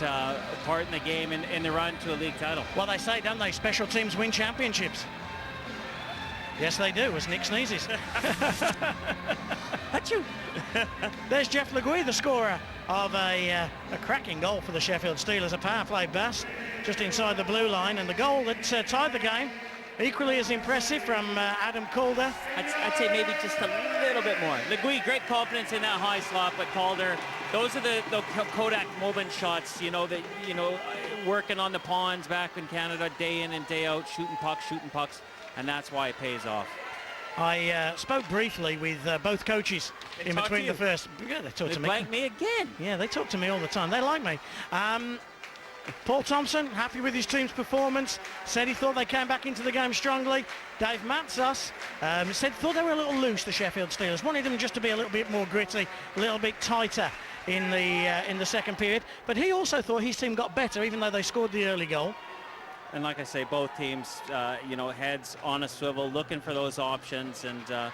part in the game in the run to a league title. Well, they say, don't they, special teams win championships. Yes, they do, as Nick sneezes. Achoo! There's Jeff Le Gui, the scorer of a cracking goal for the Sheffield Steelers, a power play bust just inside the blue line, and the goal that tied the game, equally as impressive from Adam Calder. I'd say maybe just a little bit more. Le Gui, great confidence in that high slot, but Calder, those are the Kodak moment shots, working on the ponds back in Canada, day in and day out, shooting pucks. And that's why it pays off. I spoke briefly with both coaches in between the first. Yeah, they talked to me. Like me again. Yeah, they talk to me all the time. They like me. Paul Thompson, happy with his team's performance, said he thought they came back into the game strongly. Dave Matzos said thought they were a little loose, the Sheffield Steelers. Wanted them just to be a little bit more gritty, a little bit tighter in the second period. But he also thought his team got better, even though they scored the early goal. And like I say, both teams, you know, heads on a swivel, looking for those options. And,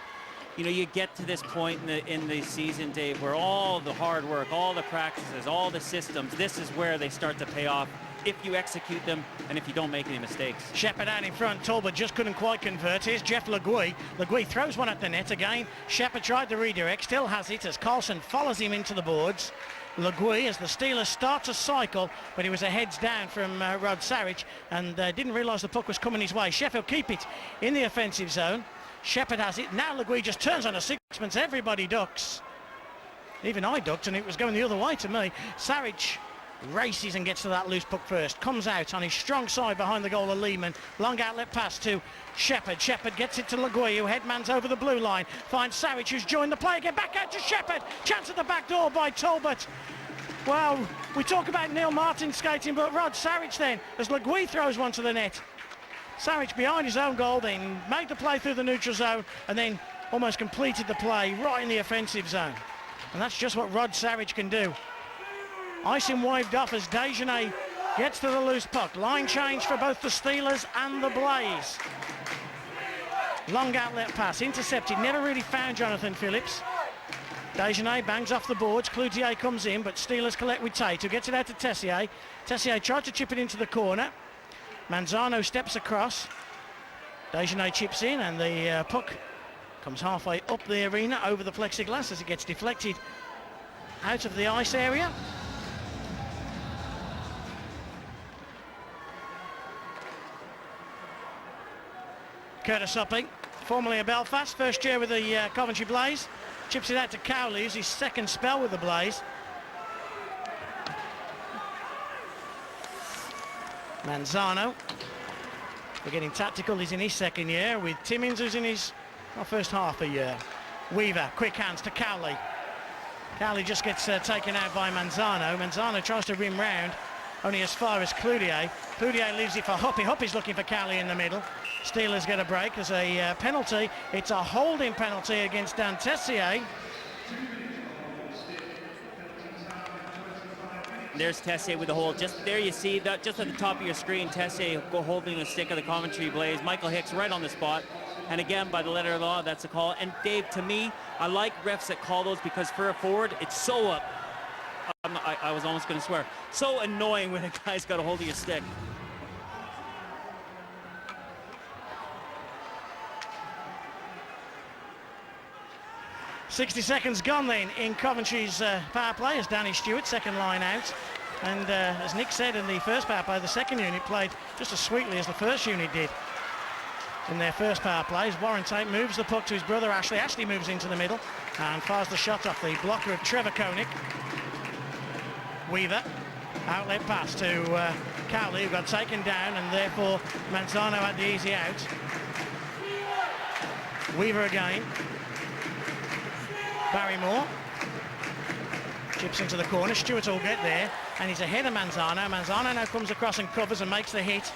you know, you get to this point in the season, Dave, where all the hard work, all the practices, all the systems, this is where they start to pay off if you execute them and if you don't make any mistakes. Shepherd out in front, Talbot just couldn't quite convert. Here's Jeff Legui. Legui throws one at the net again. Shepherd tried to redirect, still has it as Carlson follows him into the boards. Legui, as the Steelers start to cycle, but he was a heads down from Rod Sarich and didn't realise the puck was coming his way. Sheffield keep it in the offensive zone. Shepherd has it. Now Legui just turns on a sixpence. Everybody ducks. Even I ducked and it was going the other way to me. Sarich races and gets to that loose puck first. Comes out on his strong side behind the goal of Lehman. Long outlet pass to Shepherd. Shepherd gets it to Legui, who headmans over the blue line. Finds Sarich, who's joined the play again. Back out to Shepherd. Chance at the back door by Talbot. Well, we talk about Neil Martin skating, but Rod Sarich then, as Legui throws one to the net. Sarich behind his own goal, then made the play through the neutral zone, and then almost completed the play right in the offensive zone. And that's just what Rod Sarich can do. Icing waved off as Desjardins gets to the loose puck. Line change for both the Steelers and the Blaze. Long outlet pass, intercepted, never really found Jonathan Phillips. Desjardins bangs off the boards, Cloutier comes in, but Steelers collect with Tate, who gets it out to Tessier. Tessier tried to chip it into the corner. Manzano steps across. Desjardins chips in, and the puck comes halfway up the arena over the plexiglass as it gets deflected out of the ice area. Curtis Upping, formerly of Belfast, first year with the Coventry Blaze, chips it out to Cowley, who's his second spell with the Blaze. Manzano, we're getting tactical, he's in his second year, with Timmins, who's in his first half a year. Weaver, quick hands to Cowley. Cowley just gets taken out by Manzano. Manzano tries to rim round, only as far as Cloutier. Cloutier leaves it for Huppy. Huppy's looking for Cowley in the middle. Steelers get a break. There's a penalty. It's a holding penalty against Dan Tessier. There's Tessier with the hold. Just there you see that just at the top of your screen, Tessier holding the stick of the Coventry Blaze. Michael Hicks right on the spot. And again, by the letter of the law, that's a call. And Dave, to me, I like refs that call those because for a forward, it's so I was almost going to swear. So annoying when a guy's got a hold of your stick. .60 seconds gone then in Coventry's power play as Danny Stewart, second line out. And as Nick said in the first power play, the second unit played just as sweetly as the first unit did in their first power plays. Warren Tate moves the puck to his brother Ashley. Ashley moves into the middle and fires the shot off the blocker of Trevor Koenig. Weaver, outlet pass to Cowley, who got taken down, and therefore Manzano had the easy out. Weaver again. Barrymore chips into the corner. Stewart will get there, and he's ahead of Manzano. Manzano now comes across and covers and makes the hit.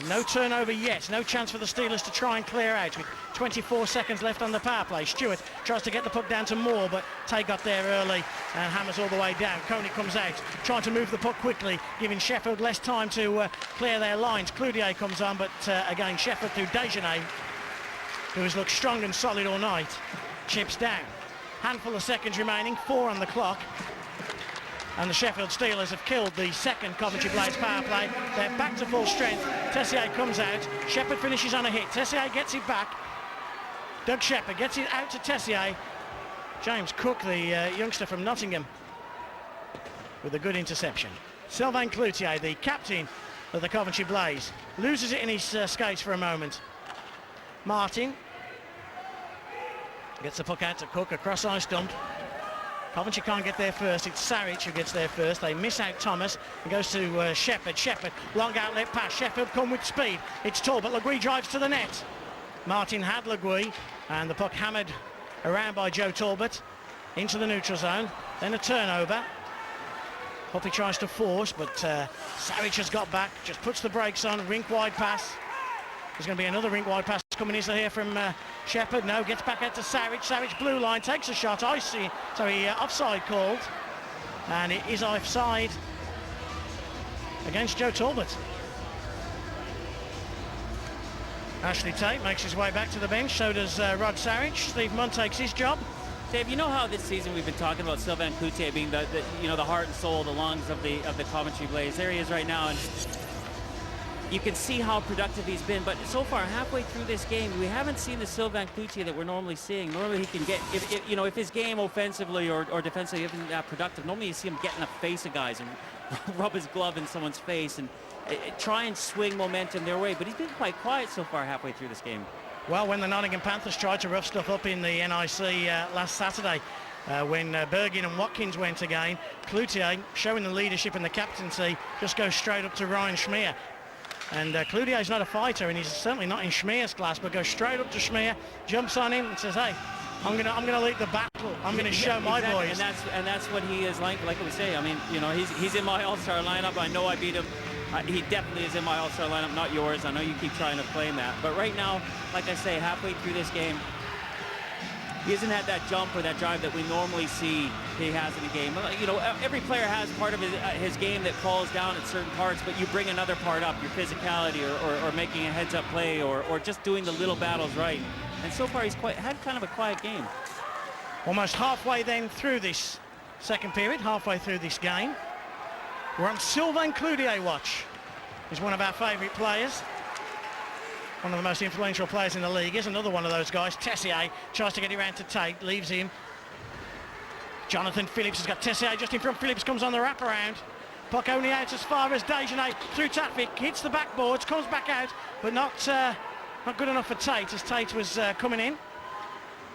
No turnover yet. No chance for the Steelers to try and clear out with 24 seconds left on the power play. Stewart tries to get the puck down to Moore, but Tay got there early and hammers all the way down. Koenig comes out, trying to move the puck quickly, giving Sheffield less time to clear their lines. Cloutier comes on, but again, Sheffield through Desjardins, who has looked strong and solid all night, chips down. Handful of seconds remaining, 4 on the clock. And the Sheffield Steelers have killed the second Coventry Blaze power play. They're back to full strength. Tessier comes out. Shepherd finishes on a hit. Tessier gets it back. Doug Shepherd gets it out to Tessier. James Cook, the youngster from Nottingham, with a good interception. Sylvain Cloutier, the captain of the Coventry Blaze, loses it in his skates for a moment. Martin gets the puck out to Cook, across ice dump. Coventry can't get there first. It's Sarich who gets there first. They miss out Thomas. It goes to Shepherd. Shepherd, long outlet pass. Sheffield come with speed. It's tall, but Legui drives to the net. Martin had Legui, and the puck hammered around by Joe Talbot into the neutral zone. Then a turnover. Huppy tries to force, but Saric has got back, just puts the brakes on, rink-wide pass. There's going to be another rink-wide pass coming in here from Shepherd. No, gets back out to Saric. Saric blue line, takes a shot. Offside called. And it is offside against Joe Talbot. Ashley Tate makes his way back to the bench. So does Rod Saric. Steve Munn takes his job. Dave, you know how this season we've been talking about Sylvain Cloutier being the heart and soul, the lungs of the Coventry Blaze. There he is right now, and you can see how productive he's been. But so far, halfway through this game, we haven't seen the Sylvain Cloutier that we're normally seeing. Normally, he can get if his game offensively or defensively isn't that productive. Normally, you see him get in the face of guys and rub his glove in someone's face and try and swing momentum their way. But he's been quite quiet so far halfway through this game. Well, when the Nottingham Panthers tried to rough stuff up in the NIC last Saturday, when Bergin and Watkins went again, Cloutier, showing the leadership and the captaincy, just goes straight up to Ryan Schmeer. And Cloutier's not a fighter, and he's certainly not in Schmeer's class, but goes straight up to Schmeer, jumps on him, and says, "Hey, I'm gonna lead the battle. I'm gonna show my boys." And that's what he is like. Like we say, I mean, he's in my All-Star lineup. I know I beat him. He definitely is in my All-Star lineup, not yours. I know you keep trying to claim that. But right now, like I say, halfway through this game, he hasn't had that jump or that drive that we normally see he has in a game. Every player has part of his game that falls down at certain parts, but you bring another part up, your physicality or making a heads-up play or just doing the little battles right. And so far, he's had kind of a quiet game. Almost halfway then through this second period, halfway through this game. We're on Sylvain Cloutier watch. He's one of our favourite players. One of the most influential players in the league. Is another one of those guys. Tessier tries to get it around to Tate, leaves him. Jonathan Phillips has got Tessier just in front. Phillips comes on the wraparound. Puck only out as far as Dejanay through traffic, hits the backboards, comes back out, but not good enough for Tate as Tate was coming in.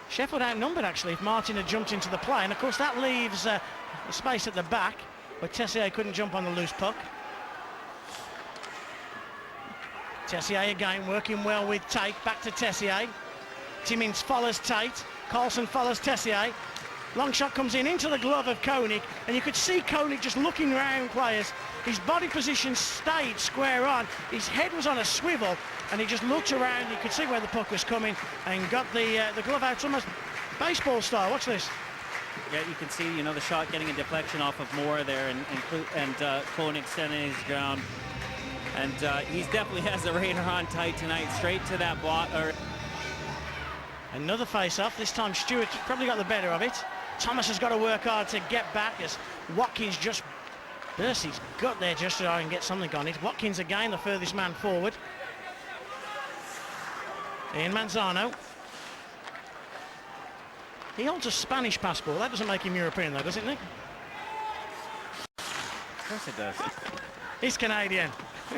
Sheffield outnumbered actually if Martin had jumped into the play, and of course that leaves a space at the back where Tessier couldn't jump on the loose puck. Tessier again working well with Tate, back to Tessier. Timmins follows Tate, Carlson follows Tessier. Long shot comes in into the glove of Koenig, and you could see Koenig just looking around players. His body position stayed square on, his head was on a swivel, and he just looked around. You could see where the puck was coming and got the glove out almost baseball style. Watch this. Yeah, you can see, the shot getting a deflection off of Moore there, and Koenig standing his ground. And he definitely has the radar on tight tonight, straight to that block. Another face-off. This time Stewart probably got the better of it. Thomas has got to work hard to get back as Watkins just bursts his gut there just to try and get something on it. Watkins again, the furthest man forward. Ian Manzano. He holds a Spanish passport. That doesn't make him European though, does it, Nick? Of course it does. He's Canadian.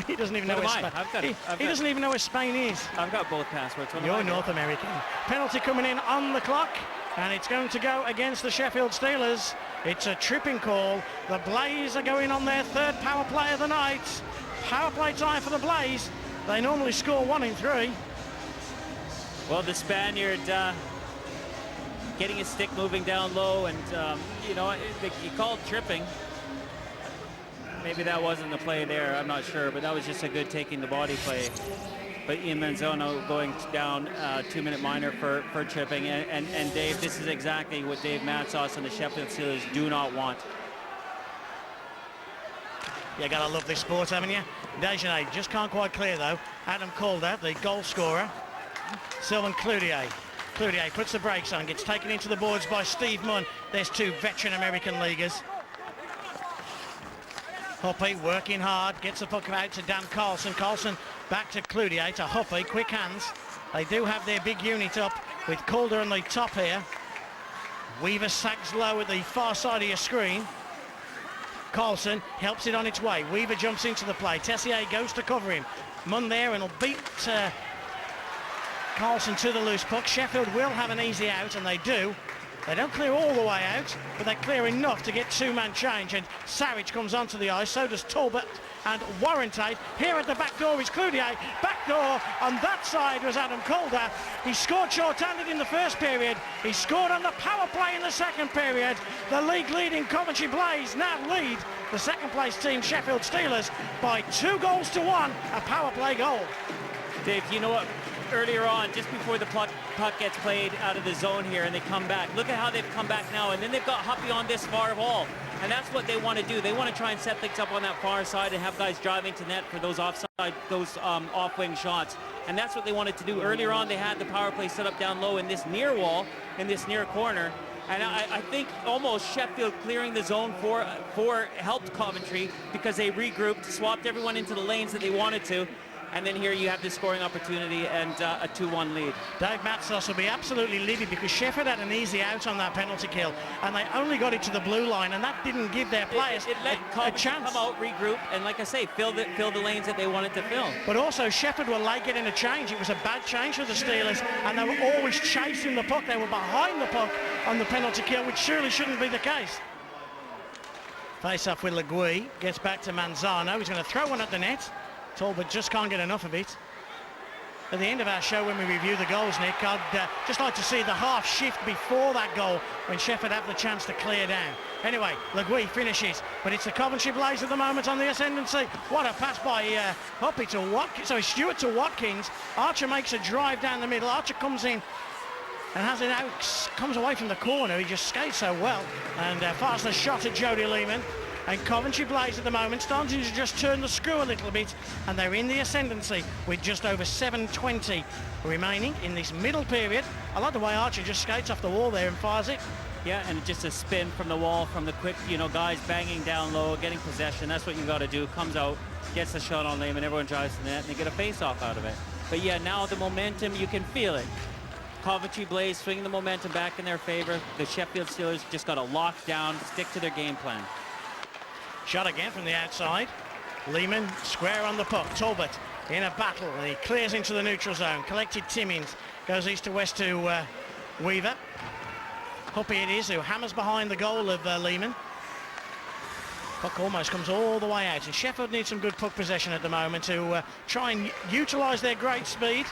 He doesn't even know where Spain. He doesn't even know where Spain is. I've got both passports. You're North American. Penalty coming in on the clock, and it's going to go against the Sheffield Steelers. It's a tripping call. The Blaze are going on their third power play of the night. Power play time for the Blaze. They normally score 1 in 3. Well, the Spaniard getting his stick moving down low, and he called tripping. Maybe that wasn't the play there, I'm not sure, but that was just a good taking the body play. But Ian Manzano going down 2-minute minor for tripping. And Dave, this is exactly what Dave Matsos and the Sheffield Steelers do not want. You gotta love this sport, haven't you? Dejanay just can't quite clear though. Adam Calder, the goal scorer. Sylvain Cloutier. Cloutier puts the brakes on, gets taken into the boards by Steve Munn. There's 2 veteran American leaguers. Huppy working hard, gets the puck out to Dan Carlson. Carlson back to Cloutier, to Huppy, quick hands. They do have their big unit up with Calder on the top here. Weaver sags low at the far side of your screen. Carlson helps it on its way. Weaver jumps into the play. Tessier goes to cover him. Munn there and will beat Carlson to the loose puck. Sheffield will have an easy out, and they do. They don't clear all the way out, but they clear enough to get 2-man change, and Saric comes onto the ice, so does Talbot and warranted. Here at the back door is Cloutier. Back door on that side was Adam Calder. He scored short-handed in the first period. He scored on the power play in the second period. The league-leading Coventry Blaze now lead the second-place team Sheffield Steelers by 2-1, a power play goal. Dave, you know what? Earlier on, just before the puck gets played out of the zone here and they come back, look at how they've come back now, and then they've got Huppy on this far wall, and that's what they want to do. They want to try and set things up on that far side and have guys driving to net for those off-wing shots, and that's what they wanted to do. Earlier on, they had the power play set up down low in this near wall, in this near corner, and I think almost Sheffield clearing the zone for helped Coventry because they regrouped, swapped everyone into the lanes that they wanted to. And then here you have this scoring opportunity and a 2-1 lead. Dave Matsos will be absolutely livid because Sheffield had an easy out on that penalty kill, and they only got it to the blue line, and that didn't give their players it let a chance. Come out, regroup, and like I say, fill the lanes that they wanted to fill. But also Sheffield were late getting a change. It was a bad change for the Steelers, and they were always chasing the puck. They were behind the puck on the penalty kill, which surely shouldn't be the case. Face off with Legui, gets back to Manzano. He's going to throw one at the net. Talbot just can't get enough of it. At the end of our show, when we review the goals, Nick, I'd just like to see the half shift before that goal when Sheffield have the chance to clear down. Anyway, Legui finishes, but it's the Coventry Blaze at the moment on the ascendancy. What a pass by Huppy to Watkins. So Stewart to Watkins. Archer makes a drive down the middle. Archer comes in and has it out, comes away from the corner. He just skates so well and fires the shot at Jody Lehman. And Coventry Blaze at the moment starting to just turn the screw a little bit, and they're in the ascendancy with just over 7:20 remaining in this middle period. I like the way Archer just skates off the wall there and fires it. Yeah, and just a spin from the wall, from the quick, guys banging down low, getting possession. That's what you got to do. Comes out, gets the shot on Lehman, everyone drives to the net, and they get a face-off out of it. But yeah, now the momentum, you can feel it. Coventry Blaze swinging the momentum back in their favor. The Sheffield Steelers just got to lock down, stick to their game plan. Shot again from the outside. Lehman square on the puck. Talbot in a battle, and he clears into the neutral zone. Collected Timmins, goes east to west to Weaver. Huppy it is, who hammers behind the goal of Lehman. Puck almost comes all the way out, and Sheffield needs some good puck possession at the moment to try and utilise their great speed.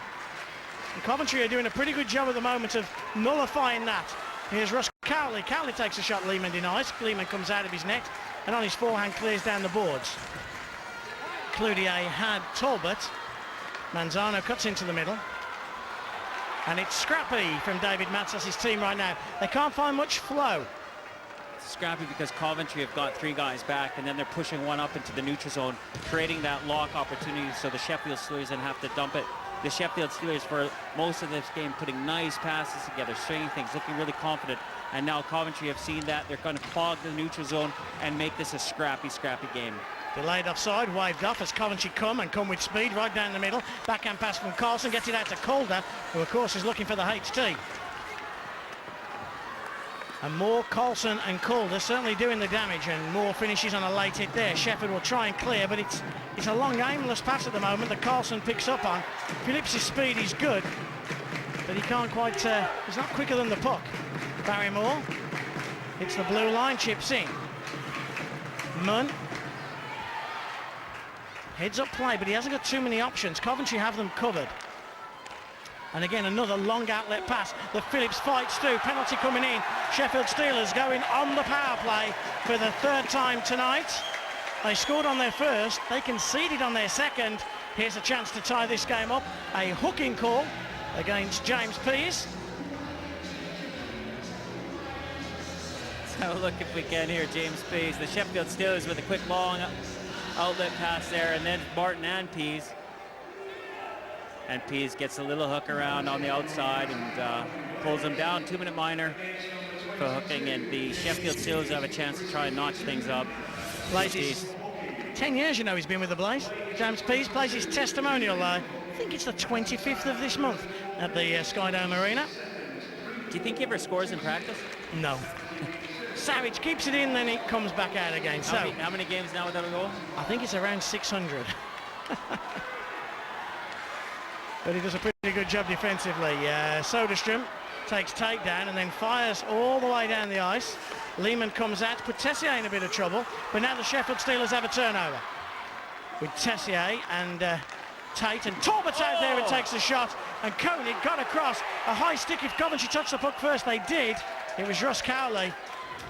And Coventry are doing a pretty good job at the moment of nullifying that. Here's Russ Cowley. Cowley takes a shot, Lehman denies. Lehman comes out of his net, and on his forehand clears down the boards. Cloutier had Talbot. Manzano cuts into the middle. And it's scrappy from David Matsos' team right now. They can't find much flow. Scrappy because Coventry have got 3 guys back, and then they're pushing one up into the neutral zone, creating that lock opportunity so the Sheffield Steelers then have to dump it. The Sheffield Steelers for most of this game putting nice passes together, stringing things, looking really confident. And now Coventry have seen that. They're going to fog the neutral zone and make this a scrappy game. Delayed offside, waved off as Coventry come with speed right down the middle. Backhand pass from Carlson, gets it out to Calder, who of course is looking for the HT. And more Carlson and Calder certainly doing the damage, and more finishes on a late hit there. Sheffield will try and clear, but it's a long aimless pass at the moment that Carlson picks up on. Phillips' speed is good, but he can't quite, he's not quicker than the puck. Barrymore hits the blue line, chips in. Munn heads up play, but he hasn't got too many options. Coventry have them covered. And again, another long outlet pass that Phillips fights through. Penalty coming in. Sheffield Steelers going on the power play for the 3rd time tonight. They scored on their first. They conceded on their second. Here's a chance to tie this game up. A hooking call against James Pease. So look if we can here, James Pease. The Sheffield Steelers with a quick long outlet pass there, and then Martin and Pease. And Pease gets a little hook around on the outside and pulls him down. 2-minute minor for hooking, and the Sheffield Steelers have a chance to try and notch things up. Blaze, 10 years, he's been with the Blaze. James Pease plays his testimonial, I think it's the 25th of this month at the Skydome Arena. Do you think he ever scores in practice? No. Savage keeps it in, then it comes back out again. How many games now without a goal? I think it's around 600. But he does a pretty good job defensively. Soderstrom takes takedown and then fires all the way down the ice. Lehman comes out, put Tessier in a bit of trouble, but now the Sheffield Steelers have a turnover. with Tessier and Tate, and Talbot's out there and takes the shot, and Koenig got across a high stick. If Coventry touched the puck first, they did. It was Russ Cowley,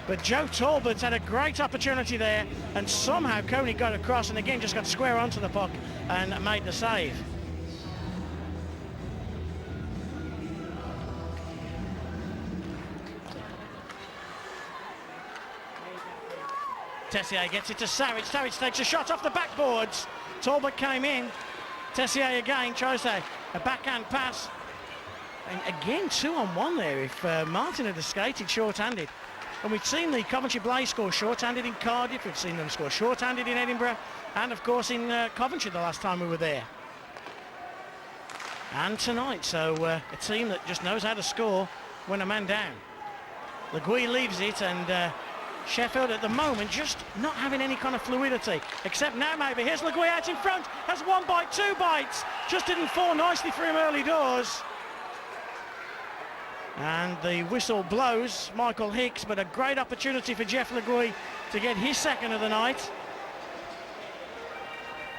but Joe Talbot had a great opportunity there, and somehow Koenig got across and again just got square onto the puck and made the save. Tessier gets it to Sarich. Sarich takes a shot off the backboards. Talbot came in. Tessier again tries a backhand pass. And again, 2-on-1 there. If Martin had skated short-handed. And we've seen the Coventry Blaze score short-handed in Cardiff. We've seen them score short-handed in Edinburgh. And, of course, in Coventry the last time we were there. And tonight. So a team that just knows how to score when a man down. Le Gouy leaves it, and Sheffield at the moment just not having any kind of fluidity, except now maybe. Here's Le Gouy out in front, has 1 bite, 2 bites, just didn't fall nicely for him early doors. And the whistle blows, Michael Hicks, but a great opportunity for Jeff Le Gouy to get his second of the night.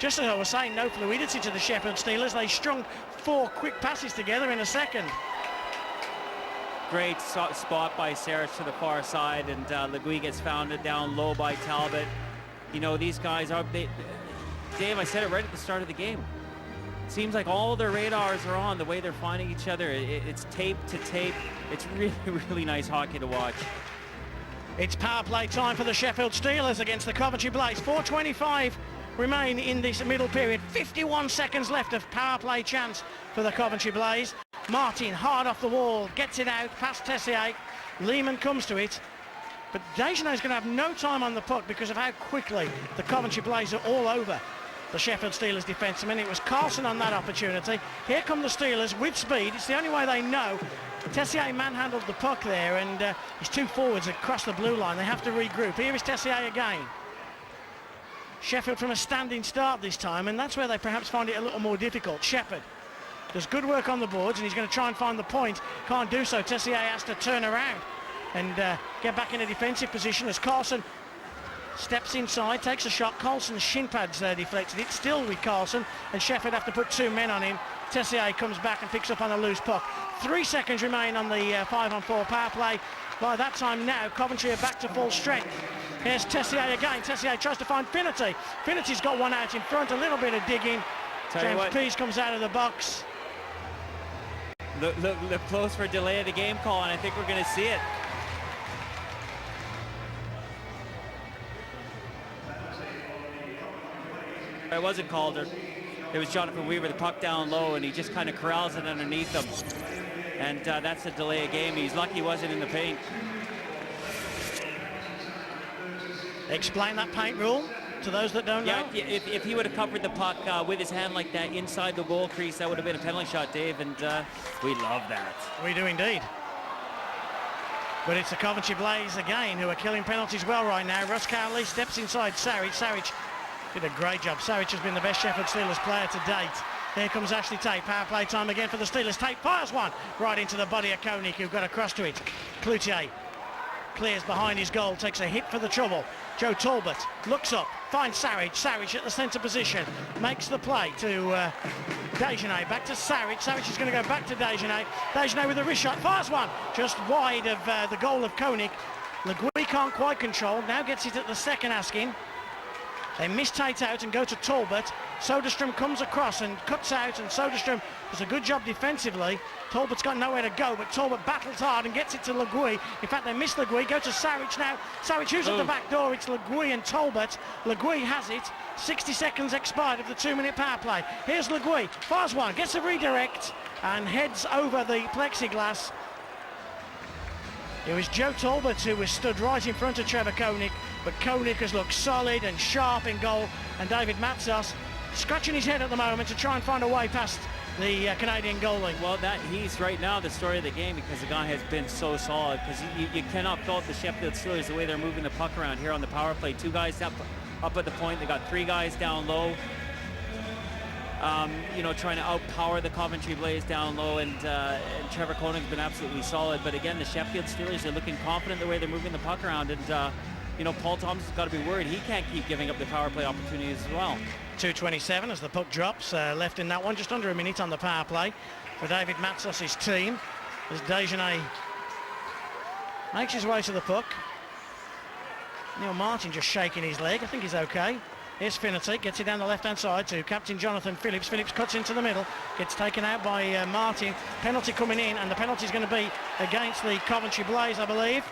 Just as I was saying, no fluidity to the Sheffield Steelers. They strung 4 quick passes together in a second. Great spot by Sarich to the far side, and Le Gouy gets founded down low by Talbot. You know, these guys are, Dave, I said it right at the start of the game. Seems like all their radars are on, the way they're finding each other. It's tape to tape. It's really, really nice hockey to watch. It's power play time for the Sheffield Steelers against the Coventry Blaze. 4:25 remain in this middle period. 51 seconds left of power play chance for the Coventry Blaze. Martin hard off the wall, gets it out past Tessier. Lehman comes to it, but Dejanay's going to have no time on the puck because of how quickly the Coventry Blaze are all over the Sheffield Steelers defenseman. It was Carlson on that opportunity. Here come the Steelers with speed. It's the only way they know. Tessier manhandled the puck there, and his 2 forwards across the blue line. They have to regroup. Here is Tessier again. Sheffield from a standing start this time, and that's where they perhaps find it a little more difficult. Shepherd does good work on the boards, and he's going to try and find the point. Can't do so. Tessier has to turn around and get back in a defensive position as Carlson steps inside, takes a shot. Carlson's shin pads deflected it, still with Carlson, and Sheffield have to put 2 men on him. Tessier comes back and picks up on a loose puck. 3 seconds remain on the 5-on-4 power play. By that time now, Coventry are back to full strength. Here's Tessier again. Tessier tries to find Finnerty. Finnerty's got one out in front, a little bit of digging. James Pease comes out of the box. Look close for delay of the game call, and I think we're going to see it. It wasn't Calder. It was Jonathan Weaver, the puck down low, and he just kind of corrals it underneath him. And that's a delay of game. He's lucky he wasn't in the paint. Explain that paint rule to those that don't know. Yeah, if he would have covered the puck with his hand like that inside the goal crease, that would have been a penalty shot, Dave, and we love that. We do indeed. But it's the Coventry Blaze again who are killing penalties well right now. Russ Cowley steps inside Sarich. Sarich did a great job. Sarich has been the best Sheffield Steelers player to date. Here comes Ashley Tate. Power play time again for the Steelers. Tate fires one right into the body of Koenig, who got across to it. Cloutier clears behind his goal, takes a hit for the trouble. Joe Talbot looks up, finds Sarich. Sarich at the centre position, makes the play to Dejanay. Back to Sarich. Sarich is going to go back to Dejanay. Dejanay with a wrist shot, fires one just wide of the goal of Koenig. Le Gouy can't quite control, now gets it at the second asking. They miss Tate out and go to Talbot. Soderstrom comes across and cuts out, and Soderstrom does a good job defensively. Talbot's got nowhere to go, but Talbot battles hard and gets it to Le Gouy. In fact, they miss Le Gouy, go to Sarich now. Sarich who's at the back door. It's Le Gouy and Talbot. Le Gouy has it. 60 seconds expired of the 2-minute power play. Here's Le Gouy, fires one, gets a redirect and heads over the plexiglass. It was Joe Talbot who was stood right in front of Trevor Koenig, but Koenig has looked solid and sharp in goal, and David Matzos scratching his head at the moment to try and find a way past the Canadian goalie. Well, he's right now the story of the game, because the guy has been so solid, because you cannot fault the Sheffield Steelers the way they're moving the puck around here on the power play. 2 guys up at the point, they got 3 guys down low. You know, trying to outpower the Coventry Blaze down low, and Trevor Koenig's been absolutely solid. But again, the Sheffield Steelers are looking confident the way they're moving the puck around, and you know, Paul Thompson's got to be worried. He can't keep giving up the power play opportunities as well. 2:27 as the puck drops. Left in that one, just under a minute on the power play for David Matsos's team. As Desjardins makes his way to the puck. Neil Martin just shaking his leg. I think he's okay. Here's Finnerty, gets it down the left-hand side to captain Jonathan Phillips. Phillips cuts into the middle, gets taken out by Martin. Penalty coming in, and the penalty is going to be against the Coventry Blaze, I believe.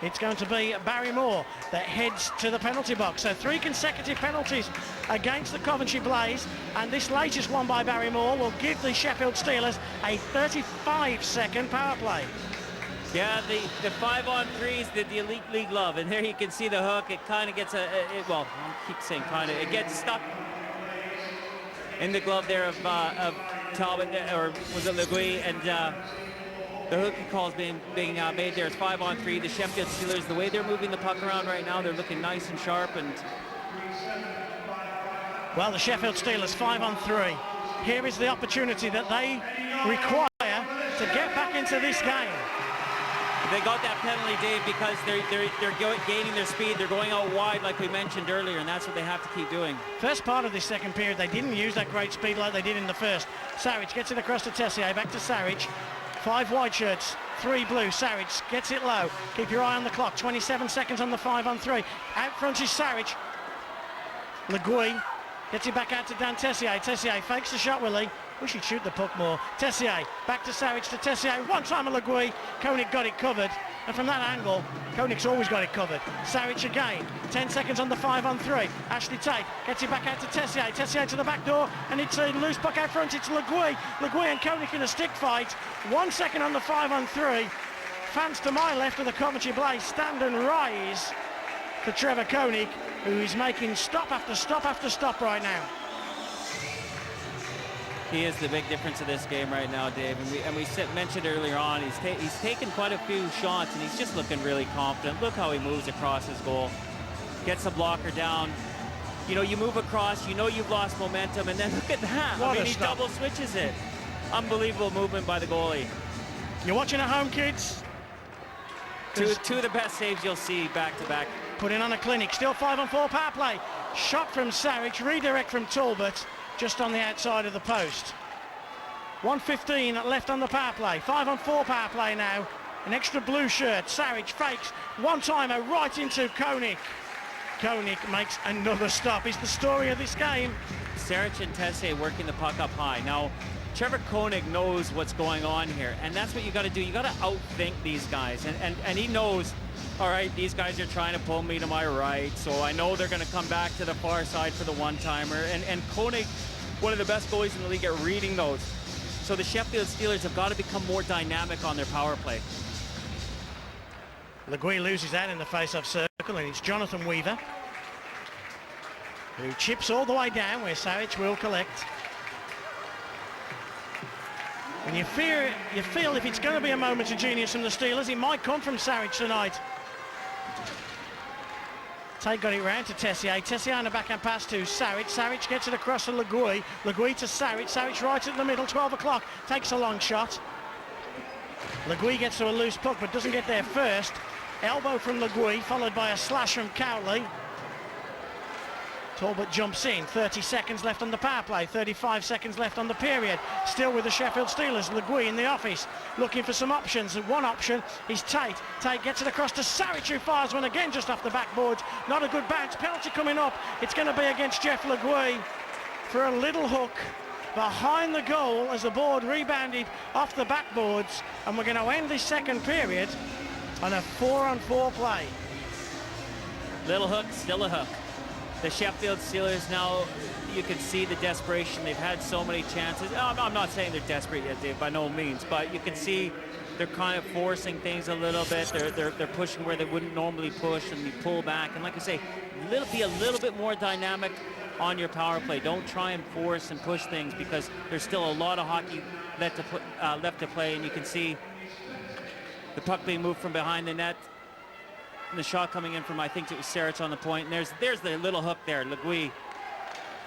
It's going to be Barry Moore that heads to the penalty box. So 3 consecutive penalties against the Coventry Blaze, and this latest one by Barry Moore will give the Sheffield Steelers a 35-second power play. Yeah, the 5-on-3s that the Elite League love, and there you can see the hook. It kind of gets well, I keep saying kind of, it gets stuck in the glove there of Talbot, or was it Legui, and the hook call is being made there. It's 5-on-3. The Sheffield Steelers, the way they're moving the puck around right now, they're looking nice and sharp. And well, the Sheffield Steelers 5-on-3. Here is the opportunity that they require to get back into this game. They got that penalty, Dave, because they're gaining their speed. They're going out wide, like we mentioned earlier, and that's what they have to keep doing. First part of this second period, they didn't use that great speed like they did in the first. Saric gets it across to Tessier, back to Saric. 5 white shirts, 3 blue. Saric gets it low. Keep your eye on the clock. 27 seconds on the 5-on-3. Out front is Saric. Legui gets it back out to Dan Tessier. Tessier fakes the shot, Willie. Wish he'd shoot the puck more. Tessier, back to Saric to Tessier. One time on Legui. Koenig got it covered. And from that angle, Koenig's always got it covered. Saric again. 10 seconds on the 5-on-3. Ashley Tate gets it back out to Tessier. Tessier to the back door. And it's a loose puck out front. It's Legui. Legui and Koenig in a stick fight. 1 second on the 5-on-3. Fans to my left of the Coventry Blaze stand and rise for Trevor Koenig, who is making stop after stop after stop right now. He is the big difference of this game right now, Dave. And we mentioned earlier on, he's taken quite a few shots, and he's just looking really confident. Look how he moves across his goal. Gets a blocker down. You know, you move across, you know you've lost momentum, and then look at that. I mean, he double switches it. Unbelievable movement by the goalie. You're watching at home, kids? Two of the best saves you'll see back-to-back. Putting on a clinic. Still 5-on-4 power play. Shot from Saric, redirect from Talbot. Just on the outside of the post. 1:15 left on the power play. 5-on-4 power play now. An extra blue shirt. Saric fakes. One-timer right into Koenig. Koenig makes another stop. Is the story of this game. Saric and Tessier working the puck up high. Now, Trevor Koenig knows what's going on here, and that's what you got to do. You got to outthink these guys, and he knows, all right, these guys are trying to pull me to my right, so I know they're going to come back to the far side for the one-timer. And Koenig, one of the best goalies in the league at reading those. So the Sheffield Steelers have got to become more dynamic on their power play. Legui loses that in the face-off circle, and it's Jonathan Weaver who chips all the way down where Saric will collect. And you feel if it's going to be a moment of genius from the Steelers, it might come from Saric tonight. Tate got it round to Tessier. Tessier on a backhand pass to Saric. Saric gets it across to Legui. Legui to Saric. Saric right at the middle, 12 o'clock. Takes a long shot. Legui gets to a loose puck, but doesn't get there first. Elbow from Legui, followed by a slash from Cowley. Talbot jumps in. 30 seconds left on the power play. 35 seconds left on the period. Still with the Sheffield Steelers. Legui in the office, looking for some options. One option is Tate. Tate gets it across to Saric, who fires one again just off the backboards. Not a good bounce. Penalty coming up. It's going to be against Jeff Legui for a little hook behind the goal as the board rebounded off the backboards. And we're going to end this second period on a 4-on-4 play. Little hook, still a hook. The Sheffield Steelers now, you can see the desperation. They've had so many chances. I'm not saying they're desperate yet, Dave, by no means, but you can see they're kind of forcing things a little bit. They're pushing where they wouldn't normally push, and you pull back. And like I say, be a little bit more dynamic on your power play. Don't try and force and push things, because there's still a lot of hockey left to play, and you can see the puck being moved from behind the net. And the shot coming in from, I think it was Saric on the point. And there's the little hook there, Legui.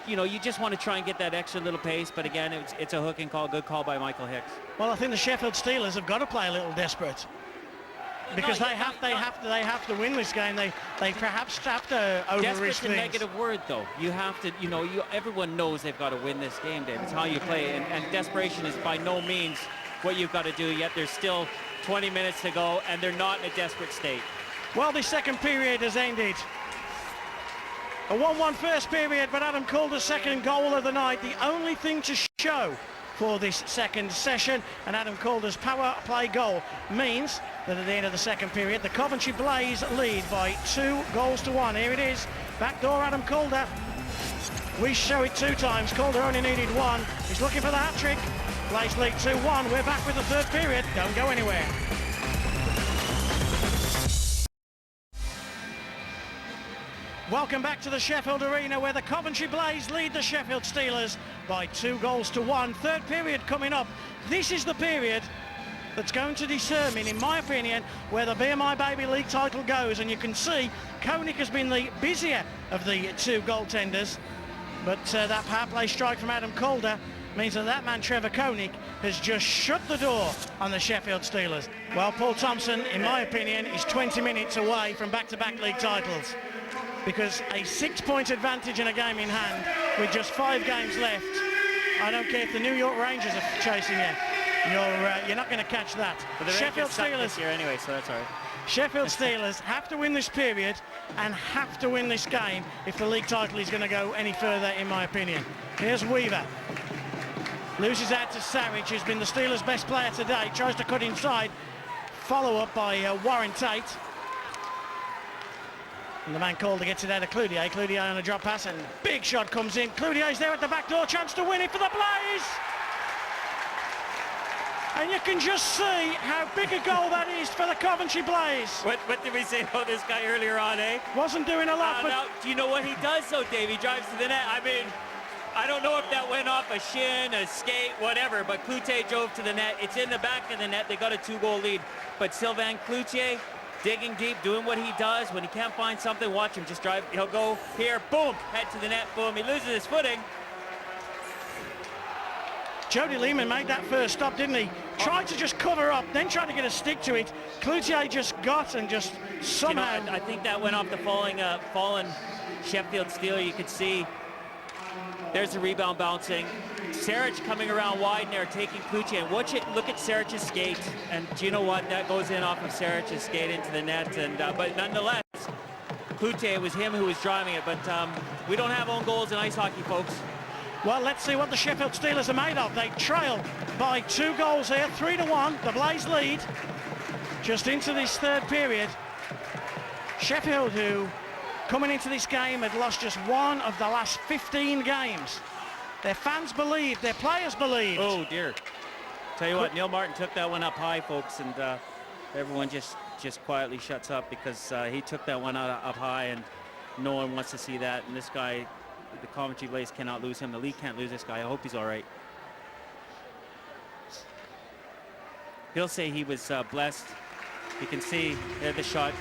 You know, you just want to try and get that extra little pace, but again, it's a hooking call. Good call by Michael Hicks. Well, I think the Sheffield Steelers have got to play a little desperate. because they have to win this game. They perhaps have to over-risk Desperate's a things. negative word, though. You have to, everyone knows they've got to win this game, Dave. It's how you play, and desperation is by no means what you've got to do. Yet there's still 20 minutes to go, and they're not in a desperate state. Well, the second period has ended. A 1-1 first period, but Adam Calder's second goal of the night, the only thing to show for this second session, and Adam Calder's power play goal means that at the end of the second period, the Coventry Blaze lead by 2-1. Here it is, backdoor Adam Calder. We show it 2 times, Calder only needed 1. He's looking for the hat-trick. Blaze lead 2-1. We're back with the third period. Don't go anywhere. Welcome back to the Sheffield Arena, where the Coventry Blaze lead the Sheffield Steelers by 2-1. Third period coming up. This is the period that's going to determine, in my opinion, where the Be My Baby League title goes. And you can see Koenig has been the busier of the 2 goaltenders, but that power play strike from Adam Calder means that man Trevor Koenig has just shut the door on the Sheffield Steelers. Well, Paul Thompson, in my opinion, is 20 minutes away from back-to-back league titles, because a 6-point advantage in a game in hand with just 5 games left, I don't care if the New York Rangers are chasing you, you're not going to catch that. But the Sheffield Rangers suck Steelers this year anyway, so that's all right. Sheffield Steelers have to win this period and have to win this game if the league title is going to go any further, in my opinion. Here's Weaver. Loses out to Sarich, who's been the Steelers' best player today. Tries to cut inside. Follow-up by Warren Tate. And the man Calder gets it out of Cloutier. Cloutier on a drop pass, and big shot comes in. Cloutier's there at the back door, chance to win it for the Blaze. And you can just see how big a goal that is for the Coventry Blaze. What did we say about this guy earlier on, eh? Wasn't doing a lot, but... Now, do you know what he does, though, Dave? He drives to the net. I mean, I don't know if that went off a shin, a skate, whatever, but Cloutier drove to the net. It's in the back of the net. They got a 2-goal lead. But Sylvain Cloutier, digging deep, doing what he does. When he can't find something, watch him just drive. He'll go here, boom, head to the net, boom. He loses his footing. Jody Lehman made that first stop, didn't he? Tried to just cover up, then tried to get a stick to it. Cloutier just got and just somehow... I think that went off the fallen Sheffield Steeler. You could see there's the rebound bouncing. Sarich coming around wide there, taking Cloutier. And look at Sarich's skate. And do you know what? That goes in off of Sarich's skate into the net. And but nonetheless, Cloutier, it was him who was driving it. But we don't have own goals in ice hockey, folks. Well, let's see what the Sheffield Steelers are made of. They trail by 2 goals here, 3-1. The Blaze lead just into this third period. Sheffield, who coming into this game had lost just 1 of the last 15 games. Their fans believed, their players believed. Oh dear. Tell you what, Neil Martin took that one up high, folks, and everyone just quietly shuts up because he took that one up high, and no one wants to see that. And this guy, the Coventry Blaze cannot lose him. The league can't lose this guy. I hope he's all right. He'll say he was blessed. You can see there the shot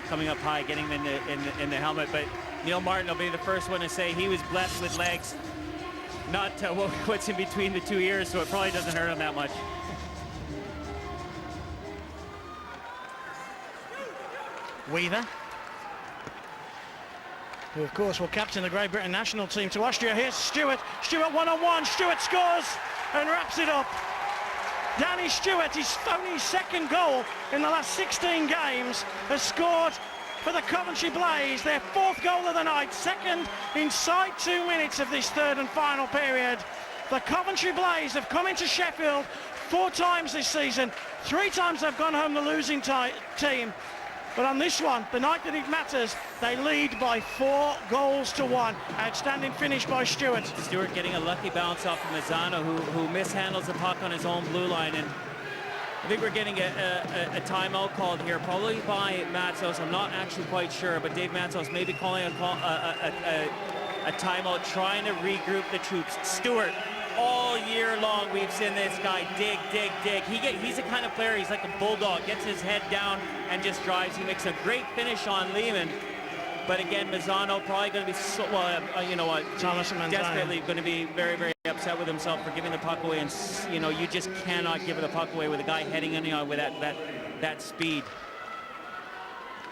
coming up high, getting him in the helmet. But Neil Martin will be the first one to say he was blessed with legs, not what's in between the 2 ears, so it probably doesn't hurt him that much. Weaver, who of course will captain the Great Britain national team to Austria. Here's Stewart. Stewart one-on-one. Stewart scores and wraps it up. Danny Stewart, his only 2nd goal in the last 16 games, has scored for the Coventry Blaze, their 4th goal of the night, 2nd inside 2 minutes of this third and final period. The Coventry Blaze have come into Sheffield 4 times this season. 3 times they've gone home the losing team. But on this one, the night that it matters, they lead by 4-1. Outstanding finish by Stewart. Stewart getting a lucky bounce off of Mazzano, who mishandles the puck on his own blue line. And I think we're getting a timeout called here, probably by Matzos. I'm not actually quite sure, but Dave Matzos may be calling a timeout, trying to regroup the troops. Stewart, all year long we've seen this guy dig. He's the kind of player, he's like a bulldog, gets his head down and just drives. He makes a great finish on Lehman. But again, Mazzano probably going to be, you know what, desperately going to be very, very upset with himself for giving the puck away. And, you know, you just cannot give the puck away with a guy heading in with that speed.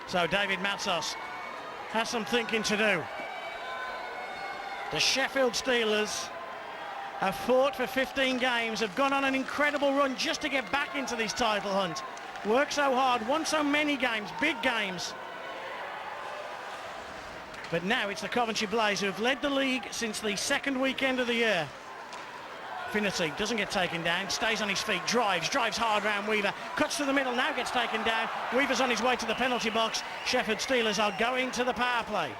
So David Matsos has some thinking to do. The Sheffield Steelers have fought for 15 games, have gone on an incredible run just to get back into this title hunt. Worked so hard, won so many games, big games. But now it's the Coventry Blaze who have led the league since the second weekend of the year. Finnerty doesn't get taken down, stays on his feet, drives hard round Weaver, cuts to the middle, now gets taken down. Weaver's on his way to the penalty box. Sheffield Steelers are going to the power play.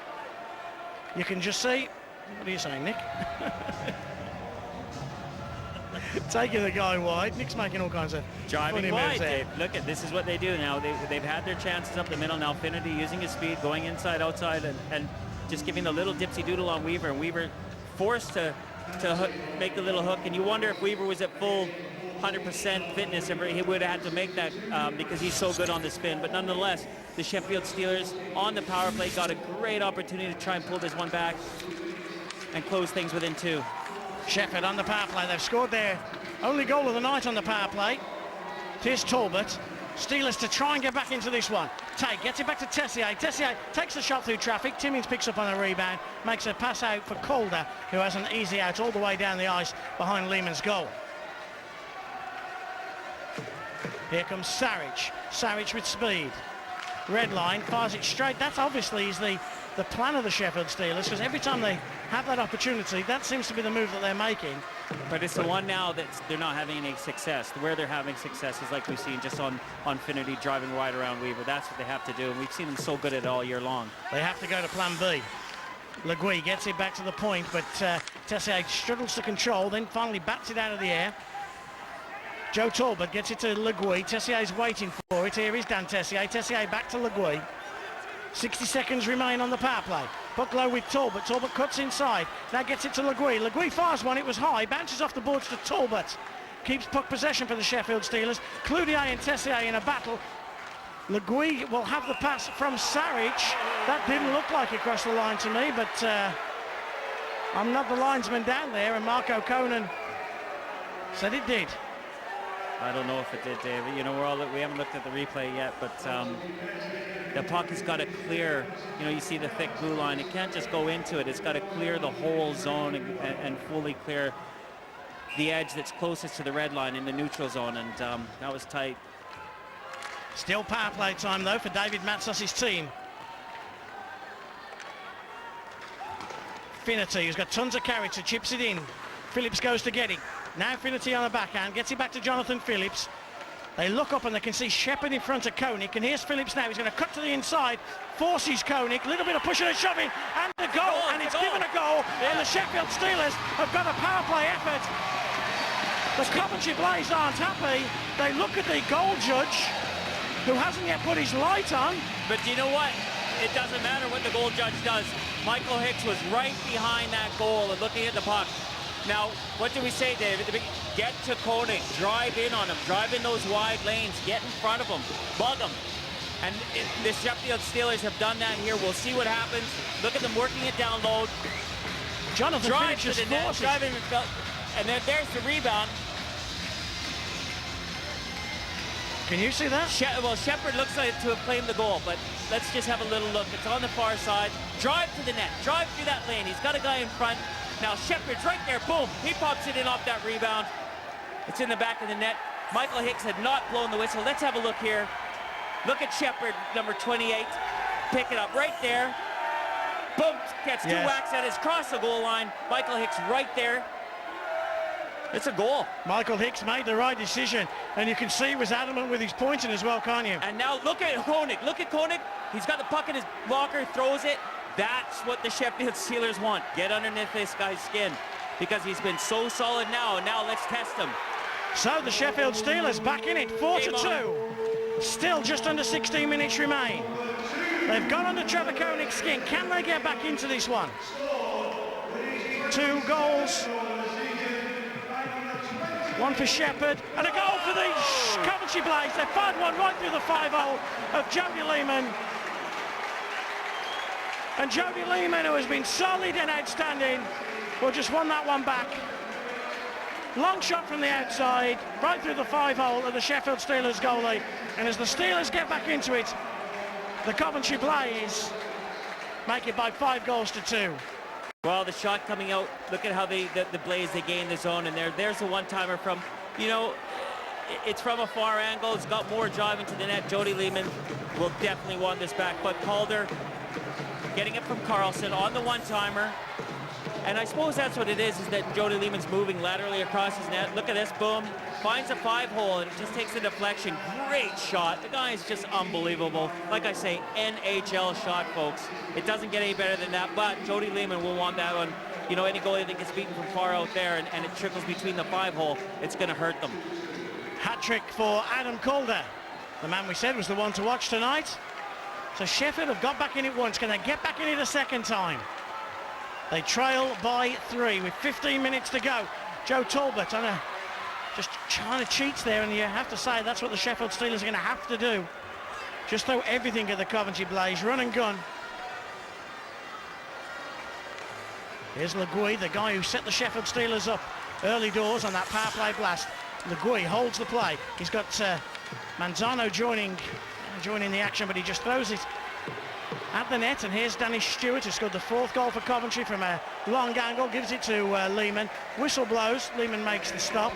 You can just see, what are you saying, Nick? Taking the guy wide. Nick's making all kinds of driving wide, Dave. Look at this is what they do now. They've had their chances up the middle. Now Finnerty using his speed, going inside, outside, and just giving the little dipsy doodle on Weaver. And Weaver forced to make the little hook. And you wonder if Weaver was at full 100% fitness, if he would have had to make that because he's so good on the spin. But nonetheless, the Sheffield Steelers on the power play got a great opportunity to try and pull this one back and close things within 2. Sheffield on the power play. They've scored their only goal of the night on the power play. Here's Talbot. Steelers to try and get back into this one. Tate gets it back to Tessier. Tessier takes the shot through traffic. Timmins picks up on a rebound. Makes a pass out for Calder, who has an easy out all the way down the ice behind Lehman's goal. Here comes Sarich. Sarich with speed. Red line, fires it straight. That obviously is the plan of the Sheffield Steelers, because every time they have that opportunity, that seems to be the move that they're making. But it's the one now that they're not having any success. Where they're having success is like we've seen just on Finnerty driving right around Weaver. That's what they have to do, and we've seen them so good at it all year long. They have to go to plan B. Le Gui gets it back to the point, but Tessier struggles to control, then finally bats it out of the air. Joe Talbot gets it to Le Gui. Tessier's waiting for it. Here is Dan Tessier. Tessier back to Le Gui. 60 seconds remain on the power play. Puck low with Talbot. Talbot cuts inside. Now gets it to Le Gui. Le Gui fires one. It was high. Bounces off the boards to Talbot. Keeps puck possession for the Sheffield Steelers. Cloutier and Tessier in a battle. Le Gui will have the pass from Sarich. That didn't look like it crossed the line to me, but I'm not the linesman down there, and Marco Conan said it did. I don't know if it did, David. You know, we haven't looked at the replay yet, but the puck has got to clear. You know, you see the thick blue line. It can't just go into it. It's got to clear the whole zone and fully clear the edge that's closest to the red line in the neutral zone, and that was tight. Still power play time, though, for David Matsos' team. Finnerty, who's got tons of character, chips it in. Phillips goes to get it. Now Finnerty on the backhand, gets it back to Jonathan Phillips. They look up and they can see Shepherd in front of Koenig, and here's Phillips now. He's going to cut to the inside, forces Koenig, a little bit of pushing and shoving, and the goal, and it's given a goal, and the Sheffield Steelers have got a power play effort. The Coventry Blaze aren't happy. They look at the goal judge, who hasn't yet put his light on. But do you know what? It doesn't matter what the goal judge does. Michael Hicks was right behind that goal and looking at the puck. Now, what do we say, David? Get to Koenig, drive in on him, drive in those wide lanes, get in front of him, bug him. And the Sheffield Steelers have done that here. We'll see what happens. Look at them working it down low. Jonathan drive Phillips to the net, driving, and then there's the rebound. Can you see that? Well, Shepherd looks like to have claimed the goal, but let's just have a little look. It's on the far side. Drive to the net. Drive through that lane. He's got a guy in front. Now Shepherd's right there. Boom. He pops it in off that rebound. It's in the back of the net. Michael Hicks had not blown the whistle. Let's have a look here. Look at Shepherd, number 28. Pick it up right there. Boom. Gets two whacks at his cross the goal line. Michael Hicks right there. It's a goal. Michael Hicks made the right decision, and you can see he was adamant with his pointing as well, can't you? And now look at Koenig. Look at Koenig. He's got the puck in his locker, throws it. That's what the Sheffield Steelers want. Get underneath this guy's skin, because he's been so solid now, and now let's test him. So the Sheffield Steelers back in it, 4-2. Still just under 16 minutes remain. They've gone under Trevor Koenig's skin. Can they get back into this one? 2 goals. 1 for Shepherd, and a goal for the Coventry Blaze. They fired one right through the 5-hole of Jody Lehman. And Jody Lehman, who has been solid and outstanding, well, just won that one back. Long shot from the outside, right through the 5-hole of the Sheffield Steelers goalie. And as the Steelers get back into it, The Coventry Blaze make it by 5 goals to 2. Well, the shot coming out, look at how the Blaze, they gain the zone, and there's a one-timer from, you know, it's from a far angle. It's got more drive into the net. Jody Lehman will definitely want this back, but Calder getting it from Carlson on the one-timer. And I suppose that's what it is that Jody Lehman's moving laterally across his net. Look at this, boom. Finds a 5-hole, and it just takes the deflection. Great shot. The guy is just unbelievable. Like I say, NHL shot, folks. It doesn't get any better than that, but Jody Lehman will want that one. You know, any goalie that gets beaten from far out there and it trickles between the 5-hole, it's going to hurt them. Hat-trick for Adam Calder, the man we said was the one to watch tonight. So Sheffield have got back in it once. Can they get back in it a second time? They trail by 3 with 15 minutes to go. Joe Talbot just trying to cheat there, and you have to say that's what the Sheffield Steelers are going to have to do. Just throw everything at the Coventry Blaze, run and gun. Here's Le Guy, the guy who set the Sheffield Steelers up early doors on that power play blast. Le Guy holds the play. He's got Manzano joining the action, but he just throws it at the net. And here's Danny Stewart, who scored the 4th goal for Coventry from a long angle, gives it to Lehman. Whistle blows, Lehman makes the stop.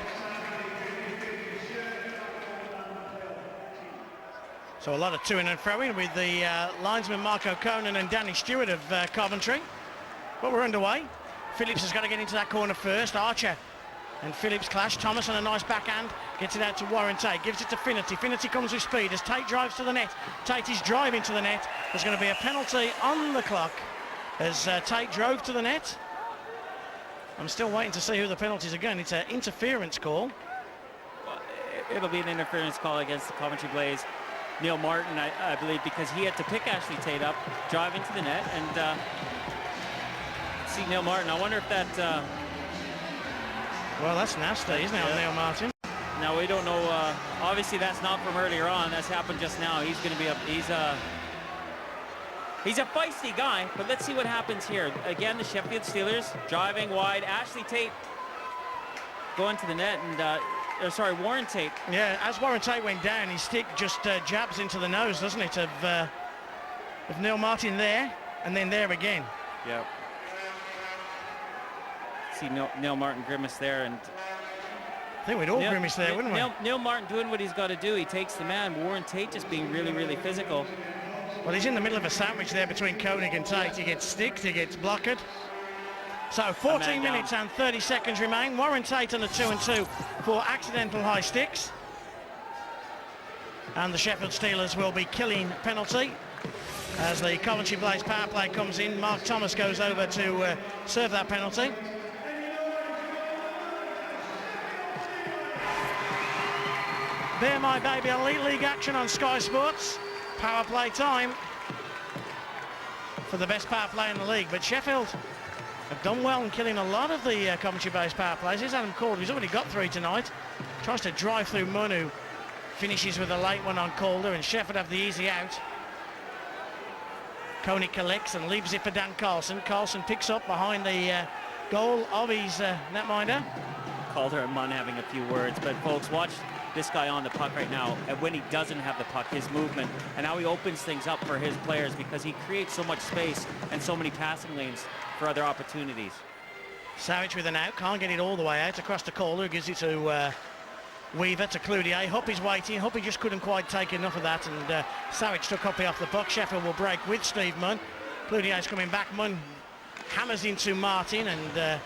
So a lot of to-in and fro-in with the linesman Marco Conan and Danny Stewart of Coventry. But we're underway. Phillips has got to get into that corner first. Archer and Phillips clash. Thomas on a nice backhand, gets it out to Warren Tate, gives it to Finnerty. Finnerty comes with speed as Tate drives to the net. Tate is driving to the net. There's going to be a penalty on the clock as Tate drove to the net. I'm still waiting to see who the penalties are going. It's an interference call. Well, it'll be an interference call against the Coventry Blaze. Neil Martin, I believe, because he had to pick Ashley Tate up, drive into the net, and see Neil Martin. I wonder if that... Well, that's nasty, isn't it, on Neil Martin? Now, we don't know. Obviously, that's not from earlier on. That's happened just now. He's going to be he's a feisty guy, but let's see what happens here. Again, the Sheffield Steelers driving wide. Ashley Tate going to the net, and Warren Tate. Yeah, as Warren Tate went down, his stick just jabs into the nose, doesn't it, of Neil Martin there, and then there again. Yep. See Neil Martin grimace there, and I think we'd all grimace there, wouldn't we? Neil Martin doing what he's got to do. He takes the man. Warren Tate just being really, really physical. Well, he's in the middle of a sandwich there between Koenig and Tate. He gets sticked, he gets blocked. So 14 minutes and 30 seconds remain. Warren Tate on the 2-2 for accidental high sticks. And the Sheffield Steelers will be killing penalty. As the Coventry Blaze power play comes in, Mark Thomas goes over to serve that penalty. Bear My Baby Elite League action on Sky Sports. Power play time for the best power play in the league. But Sheffield have done well in killing a lot of the Coventry-based power plays. Here's Adam Calder, he's already got 3 tonight. Tries to drive through Munu, finishes with a late one on Calder, and Sheffield have the easy out. Koenig collects and leaves it for Dan Carlson. Carlson picks up behind the goal of his netminder. Calder and Munn having a few words, but folks, watch this guy on the puck right now, and when he doesn't have the puck, his movement and how he opens things up for his players, because he creates so much space and so many passing lanes for other opportunities. Savage with an out, can't get it all the way out across to Calder, gives it to Weaver, to Cloutier. Huppy's waiting, Huppy just couldn't quite take enough of that, and Savage took Huppy off the puck. Sheffield will break with Steve Munn. Cloutier's coming back, Munn hammers into Martin and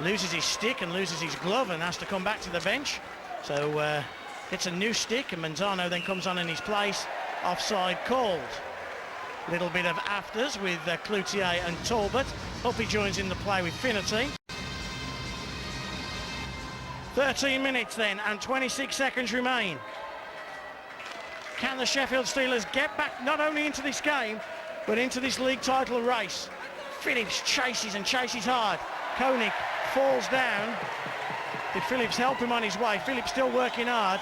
loses his stick and loses his glove and has to come back to the bench. So gets a new stick, and Manzano then comes on in his place. Offside called. Little bit of afters with Cloutier and Talbot. Huppy joins in the play with Finnerty. 13 minutes then and 26 seconds remain. Can the Sheffield Steelers get back not only into this game but into this league title race? Phillips chases and chases hard. Koenig falls down. Did Phillips help him on his way? Phillips still working hard.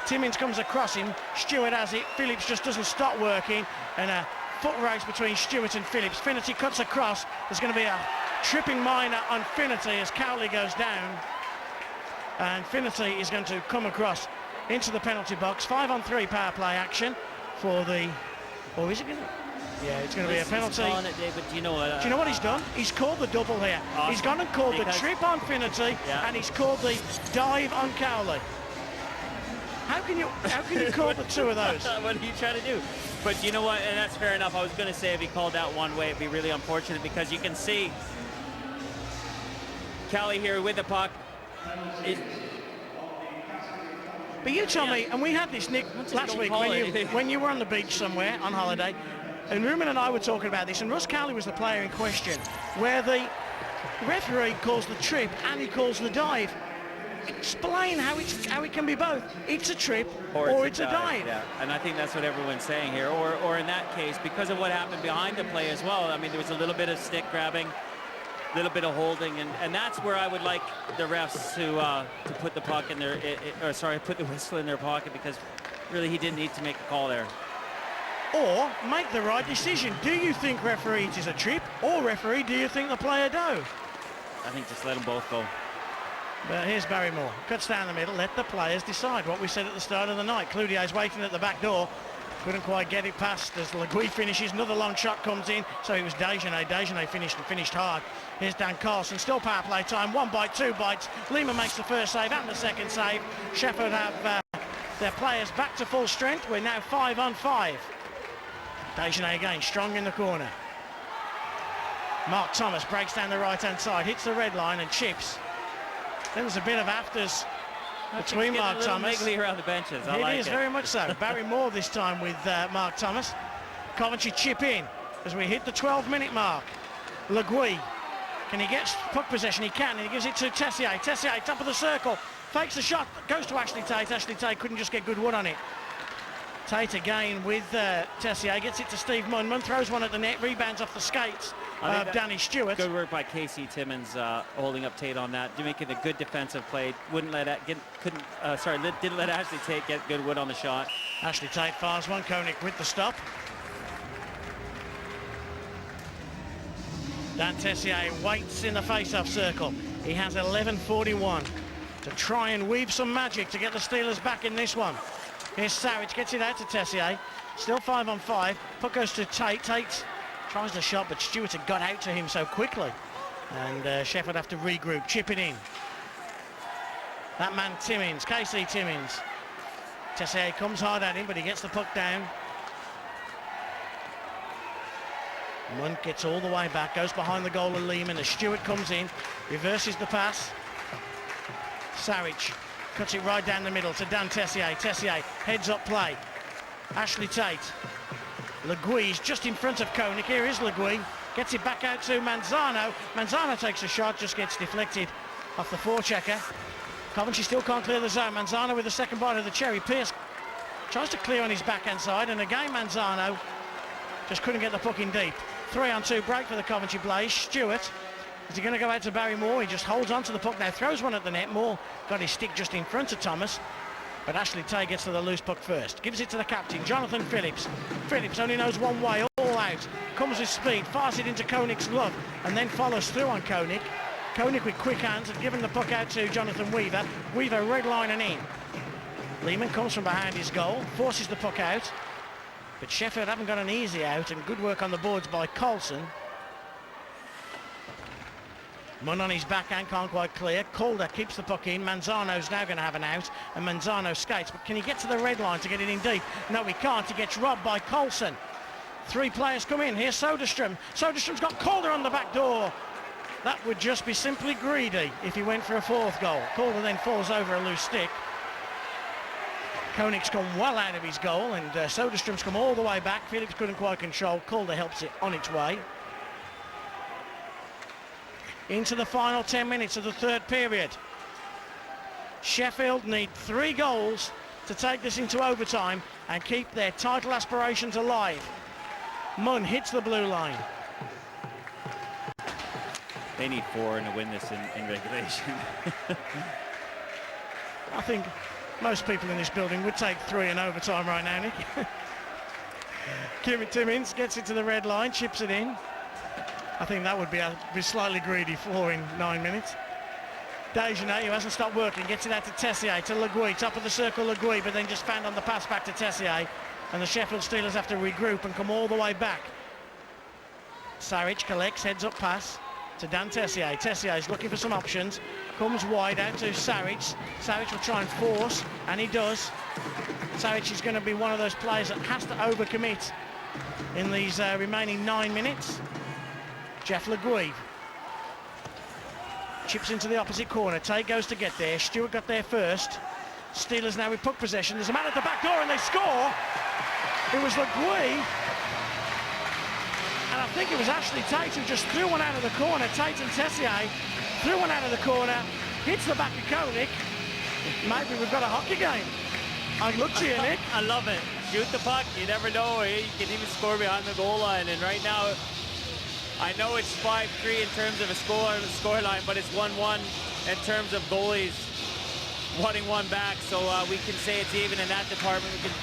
Timmins comes across him. Stewart has it. Phillips just doesn't stop working. And a foot race between Stewart and Phillips. Finnerty cuts across. There's going to be a tripping minor on Finnerty as Cowley goes down. And Finnerty is going to come across into the penalty box. 5-on-3 power play action for the Or is it going to? Yeah, it's going to be a penalty. Calling it, David. Do you know what he's done? He's called the double here. Awesome. He's gone and called the trip on Finnerty, and he's called the dive on Cowley. How can you call the two of those? What are you trying to do? But you know what? And that's fair enough. I was going to say if he called out one way, it'd be really unfortunate because you can see Kelly here with the puck. But you tell me, and we had this, Nick, last week when you were on the beach somewhere on holiday, and Ruben and I were talking about this, and Russ Cowley was the player in question, where the referee calls the trip and he calls the dive. Explain how it can be both. It's a trip or it's a dive. Yeah, and I think that's what everyone's saying here. Or in that case, because of what happened behind the play as well, I mean, there was a little bit of stick grabbing, a little bit of holding, and that's where I would like the refs to put the puck in their, put the whistle in their pocket, because really he didn't need to make a call there. Or make the right decision. Do you think referee it is a trip, or referee, do you think the player do? I think just let them both go. But here's Barrymore. Cuts down the middle. Let the players decide. What we said at the start of the night. Cloutier's waiting at the back door. Couldn't quite get it past as Le Guy finishes. Another long shot comes in. So it was Desjardins. Desjardins finished hard. Here's Dan Carlson. Still power play time. 1 bite, 2 bites. Lima makes the first save and the second save. Sheffield have their players back to full strength. We're now 5 on 5. Desjardins again, strong in the corner. Mark Thomas breaks down the right-hand side. Hits the red line and chips. There was a bit of afters between Mark Thomas. Niggly around the benches. It is very much so. Barry Moore this time with Mark Thomas. Coventry chip in as we hit the 12-minute mark. Le Guy, can he get puck possession? He can, and he gives it to Tessier. Tessier, top of the circle, fakes the shot, goes to Ashley Tate. Ashley Tate couldn't just get good wood on it. Tate again with Tessier, gets it to Steve Munn. Munn throws one at the net, rebounds off the skates of Danny Stewart. Good work by Casey Timmins holding up Tate on that, making a good defensive play. Didn't let Ashley Tate get good wood on the shot. Ashley Tate fires one, Koenig with the stop. Dan Tessier waits in the face-off circle. He has 11:41 to try and weave some magic to get the Steelers back in this one. Here's Savage, gets it out to Tessier. Still 5 on 5. Puck goes to Tate. Tate tries the shot, but Stewart had got out to him so quickly. And Sheffield have to regroup, chip it in. That man Timmins, Casey Timmins. Tessier comes hard at him, but he gets the puck down. Munt gets all the way back, goes behind the goal of Lehman as Stewart comes in, reverses the pass. Savage cuts it right down the middle to Dan Tessier. Tessier, heads up play. Ashley Tate. Le Guy's just in front of Koenig. Here is Le Guy. Gets it back out to Manzano. Manzano takes a shot, just gets deflected off the forechecker. Coventry still can't clear the zone. Manzano with the second bite of the cherry. Pierce tries to clear on his backhand side, and again Manzano just couldn't get the puck in deep. 3 on 2 break for the Coventry Blaze. Stewart, is he going to go out to Barry Moore? He just holds on to the puck now, throws one at the net. Moore got his stick just in front of Thomas, but Ashley Tate gets to the loose puck first. Gives it to the captain, Jonathan Phillips. Phillips only knows one way, all out. Comes with speed, fires it into Koenig's glove, and then follows through on Koenig. Koenig with quick hands had given the puck out to Jonathan Weaver. Weaver red line and in. Lehman comes from behind his goal, forces the puck out, but Sheffield haven't got an easy out, and good work on the boards by Colson. Munn on his backhand, can't quite clear. Calder keeps the puck in. Manzano's now going to have an out, and Manzano skates, but can he get to the red line to get it in deep? No, he can't. He gets robbed by Colson. 3 players come in. Here's Soderstrom. Soderstrom's got Calder on the back door. That would just be simply greedy if he went for a 4th goal. Calder then falls over a loose stick. Koenig's come well out of his goal, and Soderstrom's come all the way back. Phillips couldn't quite control. Calder helps it on its way. Into the final 10 minutes of the 3rd period. Sheffield need 3 goals to take this into overtime and keep their title aspirations alive. Munn hits the blue line. They need 4 to win this in regulation. I think most people in this building would take 3 in overtime right now, Nick. Kimmy Timmins gets it to the red line, chips it in. I think that would be slightly greedy, 4 in 9 minutes. Desjardins, who hasn't stopped working, gets it out to Tessier, to Le Guy, top of the circle Le Guy, but then just found on the pass back to Tessier. and the Sheffield Steelers have to regroup and come all the way back. Saric collects, heads up pass to Dan Tessier. Tessier is looking for some options, comes wide out to Saric. Saric will try and force, and he does. Saric is going to be one of those players that has to overcommit in these remaining 9 minutes. Jeff Le Guive chips into the opposite corner. Tate goes to get there. Stewart got there first. Steelers now with puck possession. There's a man at the back door and they score. It was Le Guive. And I think it was Ashley Tate who just threw one out of the corner. Tate and Tessier threw one out of the corner. Hits the back of Koenig. Maybe we've got a hockey game. I look to you, Nick. I love it. Shoot the puck. You never know. You can even score behind the goal line. And right now, I know it's 5-3 in terms of a score line, but it's 1-1 in terms of goalies wanting one back. So we can say it's even in that department. We can,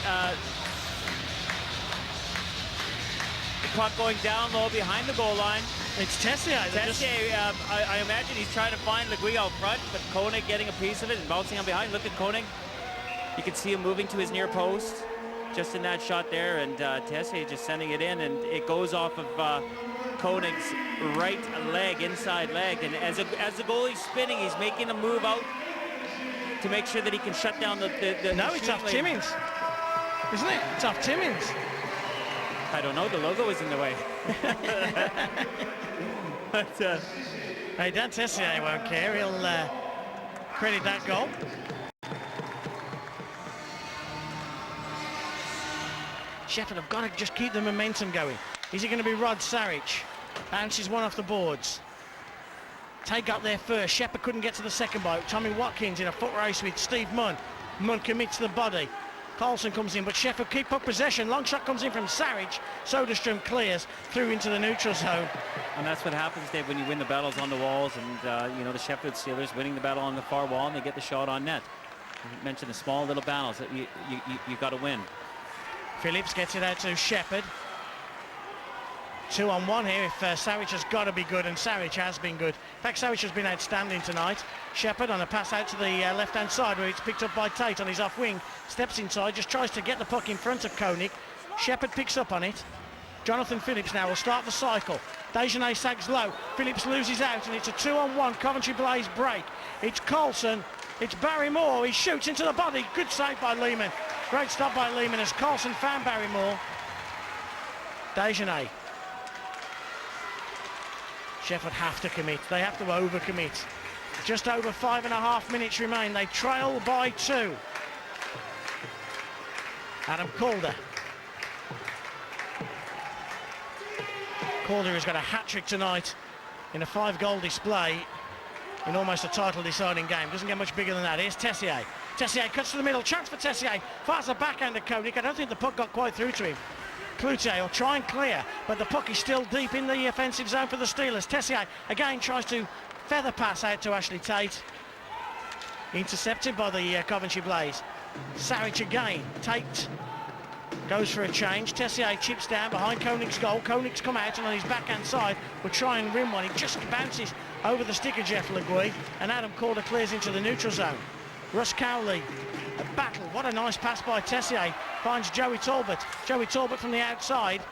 the puck going down low behind the goal line. It's Tessier. I imagine he's trying to find Le Guive out front, but Koenig getting a piece of it and bouncing on behind. Look at Koenig. You can see him moving to his near post just in that shot there, and Tessier just sending it in, and it goes off of Koenig's right leg, inside leg, and as the goalie's spinning, he's making a move out to make sure that he can shut down the No, it's off Timmins, isn't it? It's off Timmins. I don't know, the logo is in the way. But, hey, Dan Tessier won't care. He'll credit that goal. Sheffield have got to just keep the momentum going. Is it going to be Rod Saric? Bounces one off the boards. Tate got there first. Shepard couldn't get to the second bite. Tommy Watkins in a foot race with Steve Munn. Munn commits the body. Carlson comes in, but Sheffield keep up possession. Long shot comes in from Saric. Soderstrom clears through into the neutral zone. And that's what happens, Dave, when you win the battles on the walls, and you know, the Sheffield Steelers winning the battle on the far wall, and they get the shot on net. You mentioned the small little battles that you got to win. Phillips gets it out to Shepard. 2-on-1 here if Saric has got to be good, and Saric has been good. In fact, Saric has been outstanding tonight. Shepard on a pass out to the left-hand side where it's picked up by Tate on his off wing. Steps inside, just tries to get the puck in front of Koenig. Shepard picks up on it. Jonathan Phillips now will start the cycle. Desjardins sags low. Phillips loses out, and it's a 2-on-1 Coventry Blaze break. It's Carlson. It's Barry Moore. He shoots into the body. Good save by Lehman. Great stop by Lehman as Carlson found Barry Moore. Desjardins. Sheffield have to commit. They have to overcommit. Just over 5.5 minutes remain. They trail by 2. Adam Calder. Calder has got a hat-trick tonight in a 5-goal display in almost a title-deciding game. Doesn't get much bigger than that. Here's Tessier. Tessier cuts to the middle. Chance for Tessier. Fires the backhand to Koenig. I don't think the puck got quite through to him. Cloutier will try and clear, but the puck is still deep in the offensive zone for the Steelers. Tessier again tries to feather pass out to Ashley Tate. Intercepted by the Coventry Blaze. Saric again. Tate goes for a change. Tessier chips down behind Koenig's goal. Koenig's come out and on his backhand side will try and rim one. He just bounces over the stick of Jeff Le Guive, and Adam Calder clears into the neutral zone. Russ Cowley, a battle. What a nice pass by Tessier. Finds Joey Talbot. Joey Talbot from the outside.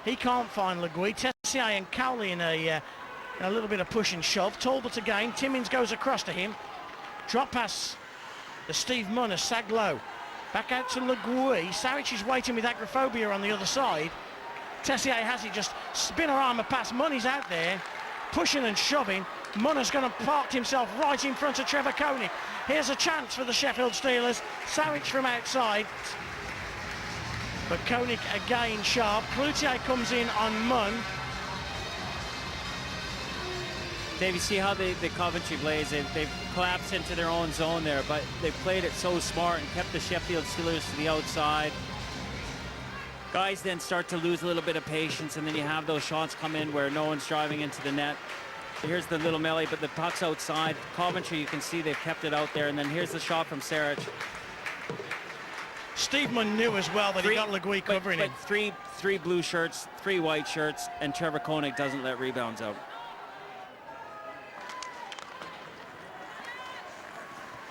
He can't find Le Guive. Tessier and Cowley in a little bit of push and shove. Talbot again. Timmins goes across to him. Drop pass to Steve Munn, sag low. Back out to Le Guive. Saric is waiting with agoraphobia on the other side. Tessier has it, just spinner armour pass. Money's out there, pushing and shoving. Munner's going to park himself right in front of Trevor Koenig. Here's a chance for the Sheffield Steelers. Saric from outside. But Koenig again sharp. Cloutier comes in on Munn. Dave, you see how the Coventry Blaze, they've collapsed into their own zone there, but they've played it so smart and kept the Sheffield Steelers to the outside. Guys then start to lose a little bit of patience, and then you have those shots come in where no one's driving into the net. Here's the little melee, but the puck's outside. Coventry, you can see they've kept it out there, and then here's the shot from Saric. Steve Munn knew as well that he got Le Guive covering it. Three blue shirts, 3 white shirts, and Trevor Koenig doesn't let rebounds out.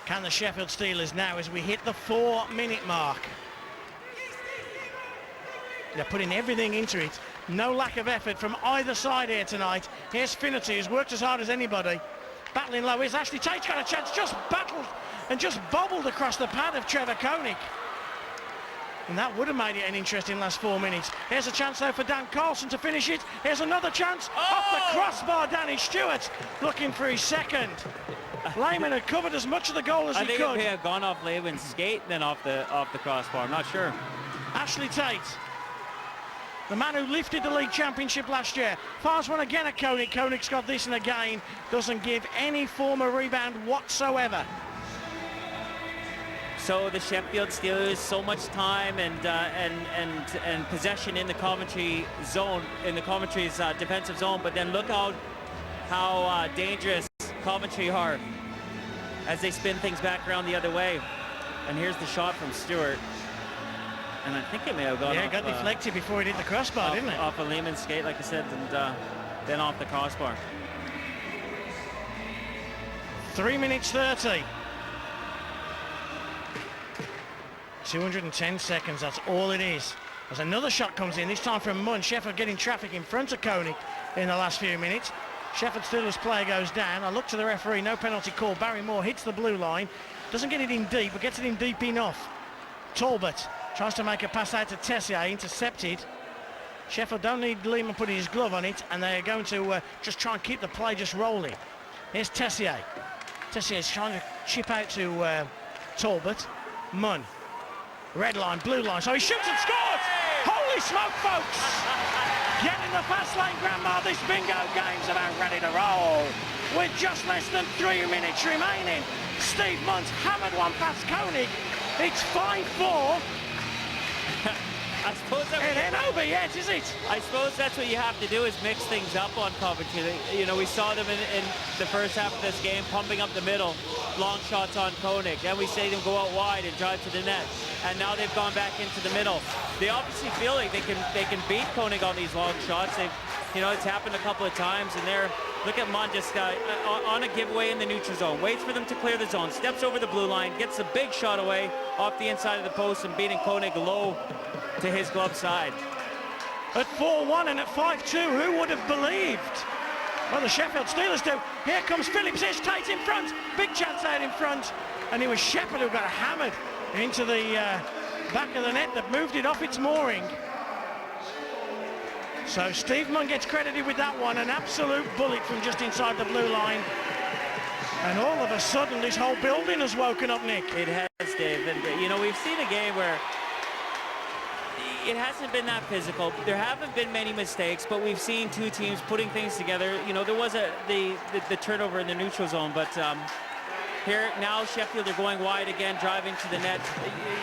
Can the Sheffield Steelers now, as we hit the 4-minute mark? They're putting everything into it. No lack of effort from either side here tonight. Here's Finnerty, who's worked as hard as anybody. Battling low. Here's Ashley Tate's got a chance. Just battled and just bobbled across the pad of Trevor Koenig. And that would have made it an interesting last 4 minutes. Here's a chance though for Dan Carlson to finish it. Here's another chance. Off the crossbar, Danny Stewart looking for his second. Lehman had covered as much of the goal as he could. I think it may have gone off Lehman's skate and then off the crossbar. I'm not sure. Ashley Tate, the man who lifted the league championship last year, fires one again at Koenig. Koenig's got this, and again doesn't give any form of rebound whatsoever. So the Sheffield Steelers, so much time and possession in the Coventry zone, in the Coventry's defensive zone, but then look how dangerous Coventry are as they spin things back around the other way. And here's the shot from Stewart. And I think it may have gone off, it got deflected before it hit the crossbar, didn't it? Off a Lehman's skate, like I said, and then off the crossbar. 3 minutes 30. 210 seconds, that's all it is. As another shot comes in, this time from Munn. Sheffield getting traffic in front of Koenig in the last few minutes. Sheffield Steelers player goes down. I look to the referee, no penalty call. Barry Moore hits the blue line. Doesn't get it in deep, but gets it in deep enough. Talbot tries to make a pass out to Tessier, intercepted. Sheffield don't need Lehman putting his glove on it, and they're going to just try and keep the play just rolling. Here's Tessier. Tessier's trying to chip out to Talbot. Munn. Red line, blue line, so he shoots and scores! Holy smoke, folks! Get in the fast lane, Grandma. This bingo game's about ready to roll. With just less than 3 minutes remaining, Steve Munn's hammered one past Koenig. It's 5-4. I suppose it ain't over yet, is it? I suppose that's what you have to do, is mix things up on Coventry. You know, we saw them in the first half of this game pumping up the middle, long shots on Koenig. Then we see them go out wide and drive to the net. And now they've gone back into the middle. They obviously feel like they can beat Koenig on these long shots. It's happened a couple of times, and look at Munn just on a giveaway in the neutral zone. Waits for them to clear the zone, steps over the blue line, gets a big shot away off the inside of the post and beating Koenig low to his glove side. At 4-1 and at 5-2, who would have believed? Well, the Sheffield Steelers do. Here comes Phillips, here's Tate in front. Big chance out in front. And it was Shepherd who got hammered into the back of the net that moved it off its mooring. So Steve Munn gets credited with that one, an absolute bullet from just inside the blue line. And all of a sudden, this whole building has woken up, Nick. It has, Dave. And, we've seen a game where it hasn't been that physical. There haven't been many mistakes, but we've seen two teams putting things together. There was the turnover in the neutral zone, but here now Sheffield are going wide again, driving to the net.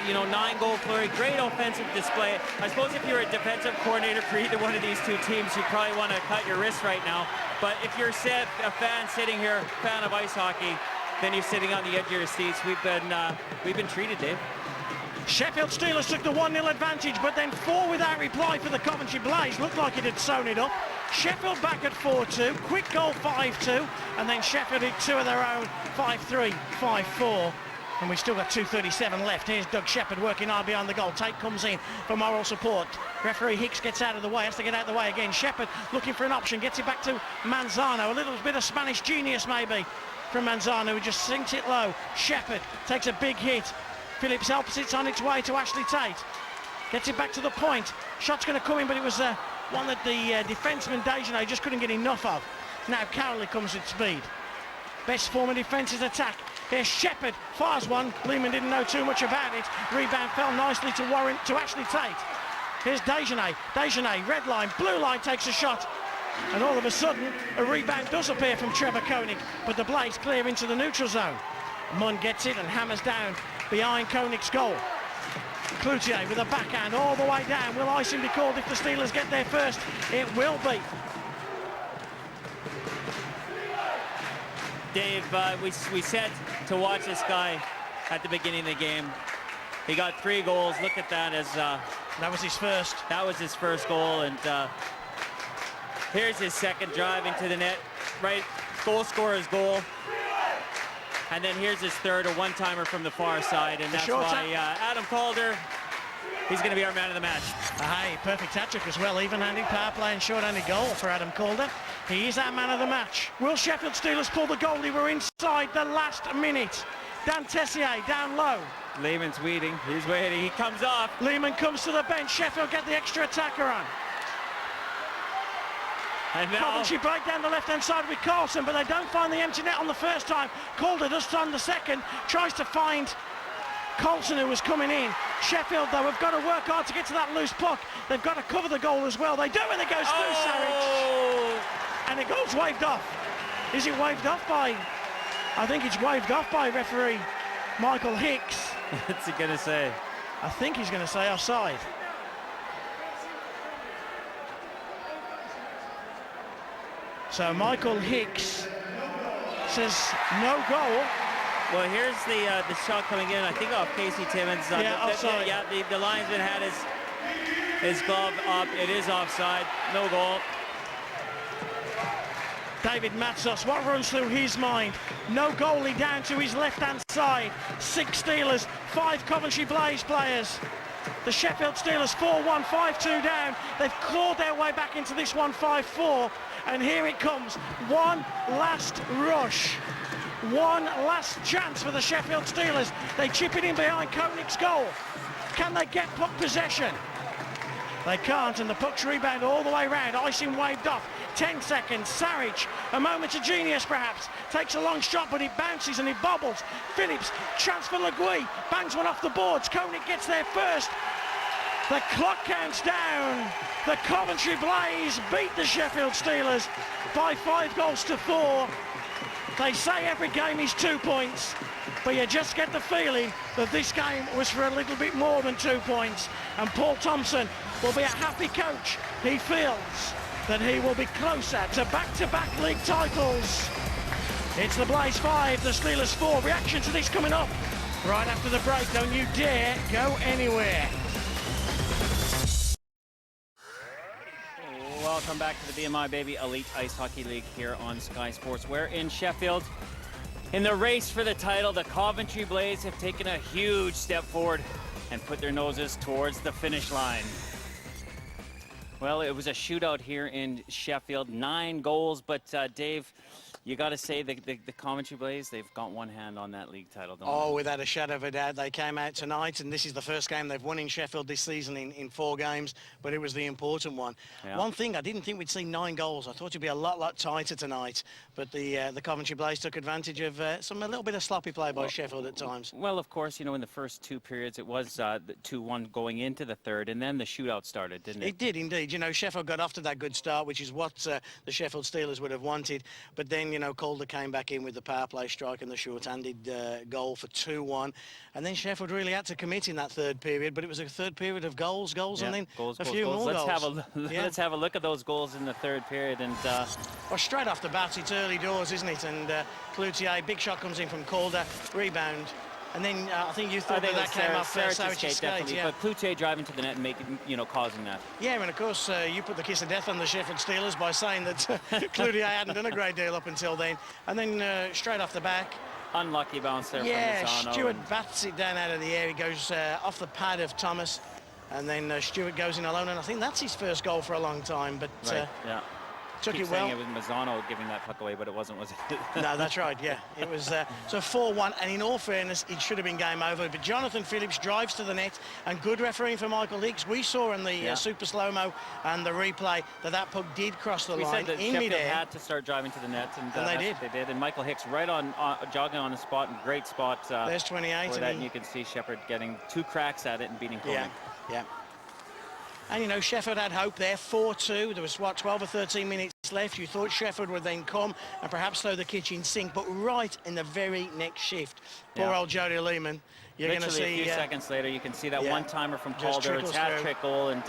9-goal flurry, great offensive display. I suppose if you're a defensive coordinator for either one of these two teams, you probably want to cut your wrist right now. But if you're a fan sitting here, fan of ice hockey, then you're sitting on the edge of your seats. We've been treated, Dave. Sheffield Steelers took the 1-0 advantage, but then 4 without reply for the Coventry Blaze. Looked like it had sewn it up. Sheffield back at 4-2, quick goal 5-2, and then Sheffield hit 2 of their own, 5-3, 5-4. And we've still got 2:37 left. Here's Doug Shepherd working hard behind the goal. Tate comes in for moral support. Referee Hicks gets out of the way, has to get out of the way again. Shepherd looking for an option, gets it back to Manzano. A little bit of Spanish genius maybe from Manzano, who just sinks it low. Shepherd takes a big hit. Phillips helps, it's on its way to Ashley Tate. Gets it back to the point. Shot's going to come in, but it was one that the defenseman Dejanay just couldn't get enough of. Now Cowley comes with speed. Best form of defence is attack. Here's Shepherd, fires one. Lehman didn't know too much about it. Rebound fell nicely to Ashley Tate. Here's Dejanay. Dejanay, red line, blue line takes a shot. And all of a sudden, a rebound does appear from Trevor Koenig, but the Blaze clear into the neutral zone. Munn gets it and hammers down behind Koenig's goal. Cloutier with a backhand all the way down. Will icing be called if the Steelers get there first? It will be. Dave, we said to watch this guy at the beginning of the game. He got 3 goals. Look at that as that was his first. That was his first goal, and here's his second drive into the net. Right, goal scorer's goal. And then here's his third, a one-timer from the far side, and that's why Adam Calder he's going to be our man of the match. Hey, perfect hat-trick as well. Even-handed power play and short-handed goal for Adam Calder. He is our man of the match. Will Sheffield Steelers pull the goalie? We're inside the last minute. Dan Tessier down low. Lehman's waiting. He's waiting. He comes off. Lehman comes to the bench. Sheffield get the extra attacker on. And now Coventry break down the left-hand side with Carlson, but they don't find the empty net on the first time. Calder does on the second. Tries to find Colson, who was coming in. Sheffield, though, have got to work hard to get to that loose puck. They've got to cover the goal as well. They do, and it goes through Sarich. And it goes waved off. Is it waved off by... I think it's waved off by referee Michael Hicks. What's he going to say? I think he's going to say offside. So Michael Hicks says no goal. Well, here's the shot coming in. I think off Casey Timmins. Offside. The linesman had his glove up. It is offside. No goal. David Matsos, what runs through his mind? No goalie down to his left-hand side. 6 Steelers, 5 Coventry Blaze players. The Sheffield Steelers 4-1, 5-2 down. They've clawed their way back into this one 5-4. And here it comes. One last rush. One last chance for the Sheffield Steelers. They chip it in behind Koenig's goal. Can they get puck possession? They can't, and the puck's rebound all the way round. Icing waved off. 10 seconds. Sarich, a moment of genius perhaps. Takes a long shot, but it bounces and it bobbles. Phillips, chance for Legui. Bangs one off the boards. Koenig gets there first. The clock counts down. The Coventry Blaze beat the Sheffield Steelers by 5-4. They say every game is 2 points, but you just get the feeling that this game was for a little bit more than 2 points. And Paul Thompson will be a happy coach. He feels that he will be closer to back-to-back league titles. It's the Blaze 5, the Steelers 4. Reaction to this coming up right after the break. Don't you dare go anywhere. Welcome back to the BMI Baby Elite Ice Hockey League here on Sky Sports. We're in Sheffield. In the race for the title, the Coventry Blaze have taken a huge step forward and put their noses towards the finish line. Well, it was a shootout here in Sheffield, 9 goals, but Dave, you got to say the Coventry Blaze, they've got one hand on that league title, don't they? Oh, without a shadow of a doubt. They came out tonight, and this is the first game they've won in Sheffield this season in 4 games, but it was the important one. Yeah. One thing, I didn't think we'd see 9 goals. I thought it'd be a lot tighter tonight, but the Coventry Blaze took advantage of a little bit of sloppy play by Sheffield at times. Well, of course, you know, in the first 2 periods, it was 2-1 going into the third, and then the shootout started, didn't it? It did indeed. You know, Sheffield got off to that good start, which is what the Sheffield Steelers would have wanted, but then, you know, Calder came back in with the power play strike and the short-handed goal for 2-1, and then Sheffield really had to commit in that third period, but it was a third period of goals, Yeah, and then goals, a few more let's goals. Let's have a look at those goals in the third period. And well, straight off the bat, it's early doors, isn't it? And Cloutier, big shot comes in from Calder, rebound, and then I think you thought that came off Sarich's skate, yeah. But Cloutier driving to the net and making, you know, causing that. Yeah, and of course you put the kiss of death on the Sheffield Steelers by saying that Cloutier hadn't done a great deal up until then, and then straight off the back. Unlucky bounce there from Mazzano. Stewart bats it down out of the air. He goes off the pad of Thomas, and then Stewart goes in alone, and I think that's his first goal for a long time, but Right, yeah. took Keep it well. saying it was Mazzano giving that puck away, but it wasn't, was it? No, that's right, yeah. It was so 4-1, and in all fairness, it should have been game over, but Jonathan Phillips drives to the net, and good refereeing for Michael Hicks. We saw in the super slow-mo and the replay that puck did cross the line said that in Sheffield midair. had to start driving to the net, and they did. They did, and Michael Hicks right on jogging on the spot, and great spot. There's 28. For that, and you can see Shepard getting 2 cracks at it and beating Koenig. Yeah. And, you know, Sheffield had hope there, 4-2. There was, 12 or 13 minutes left. You thought Sheffield would then come and perhaps throw the kitchen sink, but right in the very next shift, poor old Jody Lehman, you're going to see... a few seconds later, you can see that one-timer from Just Calder. It's hat-trick goal, and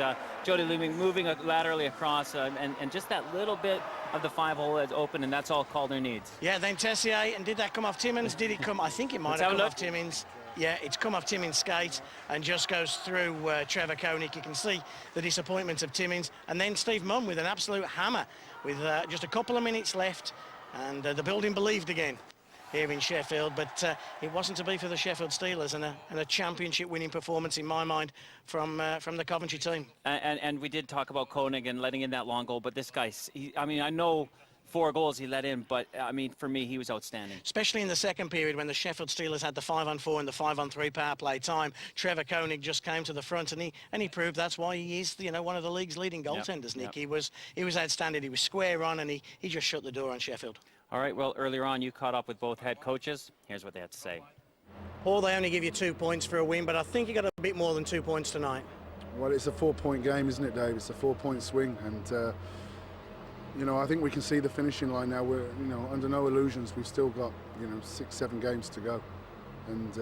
Jody Lehman moving laterally across, and just that little bit of the 5-hole is open, and that's all Calder needs. Yeah, then Tessier, and did that come off Timmins? Did it come? I think it might have come off Timmins. Yeah, it's come off Timmins' skate and just goes through Trevor Koenig. You can see the disappointment of Timmins. And then Steve Munn with an absolute hammer with just a couple of minutes left. And the building believed again. here in Sheffield, but it wasn't to be for the Sheffield Steelers, and a championship-winning performance in my mind from the Coventry team. And we did talk about Koenig and letting in that long goal, but this guy, I mean, I know 4 goals he let in, but I mean, for me, he was outstanding. Especially in the second period when the Sheffield Steelers had the 5-on-4 and the 5-on-3 power play time. Trevor Koenig just came to the front, and he proved that's why he is, you know, one of the league's leading goaltenders, Nick. He was outstanding. He was square on, and he just shut the door on Sheffield. All right, well, earlier on, you caught up with both head coaches. Here's what they had to say. Paul, they only give you 2 points for a win, but I think you got a bit more than 2 points tonight. Well, it's a 4-point game, isn't it, Dave? It's a 4-point swing, and you know, I think we can see the finishing line now. We're, you know, under no illusions. We've still got, you know, 6-7 games to go, and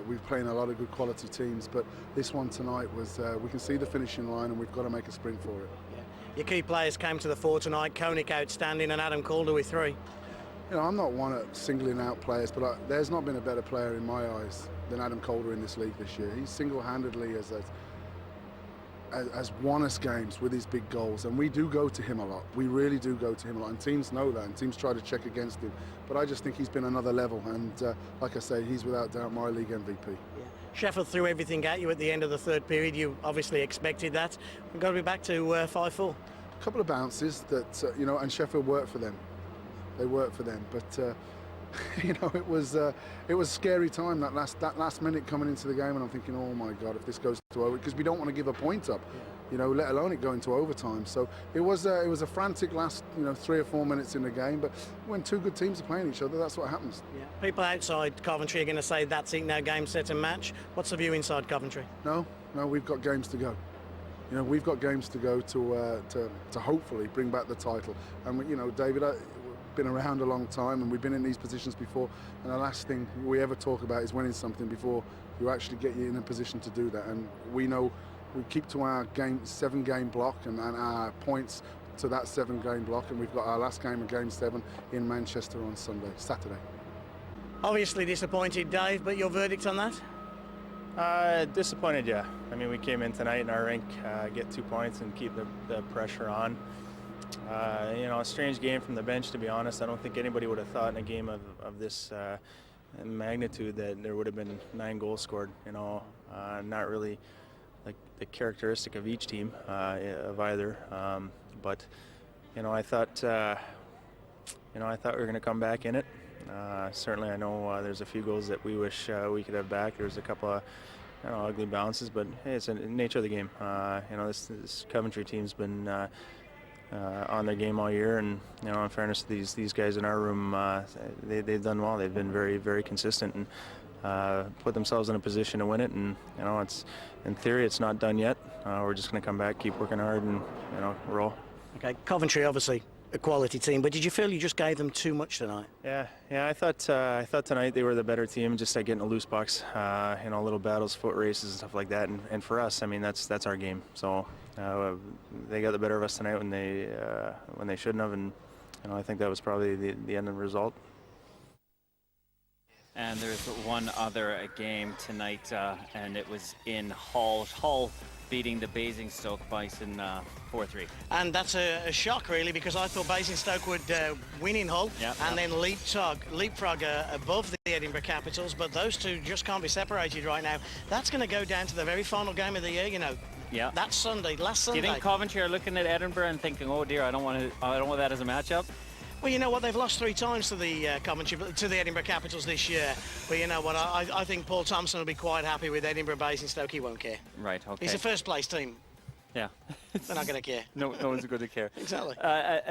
we're playing a lot of good quality teams. But this one tonight was, we can see the finishing line, and we've got to make a sprint for it. Yeah. Your key players came to the fore tonight. Koenig outstanding, and Adam Calder with 3. You know, I'm not one at singling out players, but there's not been a better player in my eyes than Adam Calder in this league this year. He's single-handedly has won us games with his big goals, and we do go to him a lot. We really do go to him a lot, and teams know that, and teams try to check against him. But I just think he's been another level, and like I say, he's without doubt my league MVP. Yeah. Sheffield threw everything at you at the end of the third period. You obviously expected that. We've got to be back to 5-4. A couple of bounces that, you know, and Sheffield worked for them. They worked for them, but you know, it was a scary time, that last minute coming into the game, and I'm thinking, oh my God, if this goes to over, because we don't want to give a point up, you know, let alone it go into overtime. So it was a frantic last, you know, 3 or 4 minutes in the game. But when 2 good teams are playing each other, that's what happens. Yeah. People outside Coventry are going to say that's it, now game, set and match. What's the view inside Coventry? No, we've got games to go. You know, we've got games to go to hopefully bring back the title. And you know, David, been around a long time, and we've been in these positions before, and the last thing we ever talk about is winning something before you actually get you in a position to do that. And we know we keep to our 7-game block and our points to that 7-game block, and we've got our last game of game 7 in Manchester on Saturday. Obviously disappointed, Dave, but your verdict on that? Disappointed, yeah. I mean, we came in tonight in our rink, get 2 points and keep the pressure on. You know, a strange game from the bench, to be honest. I don't think anybody would have thought in a game of this magnitude that there would have been 9 goals scored. You know, not really like the characteristic of each team, of either. But you know, I thought we were going to come back in it. Certainly, I know there's a few goals that we wish we could have back. There's a couple of ugly bounces, but hey, it's the nature of the game. You know, this Coventry team's been on their game all year, and you know, in fairness to these guys in our room, they've done well. They've been very, very consistent and put themselves in a position to win it. And you know, it's in theory it's not done yet. We're just going to come back, keep working hard, and you know, roll. Okay, Coventry obviously a quality team, but did you feel you just gave them too much tonight? Yeah. I thought tonight they were the better team, just like getting a loose box, you know, little battles, foot races, and stuff like that. And for us, I mean, that's our game. So they got the better of us tonight when they shouldn't have, and you know, I think that was probably the end of the result. And there's one other game tonight, and it was in Hull. Hull beating the Basingstoke Bison 4-3. And that's a shock, really, because I thought Basingstoke would win in Hull and then leapfrog above the Edinburgh Capitals, but those two just can't be separated right now. That's going to go down to the very final game of the year, you know. Yeah. That's Sunday, last Sunday. Do you think Coventry are looking at Edinburgh and thinking, oh dear, I don't want that as a matchup? Well, you know what, they've lost 3 times to the to the Edinburgh Capitals this year. But you know what, I think Paul Thompson will be quite happy with Edinburgh Basingstoke. He won't care. Right, okay. He's a first-place team. Yeah. They're not going to care. No one's going to care. Exactly.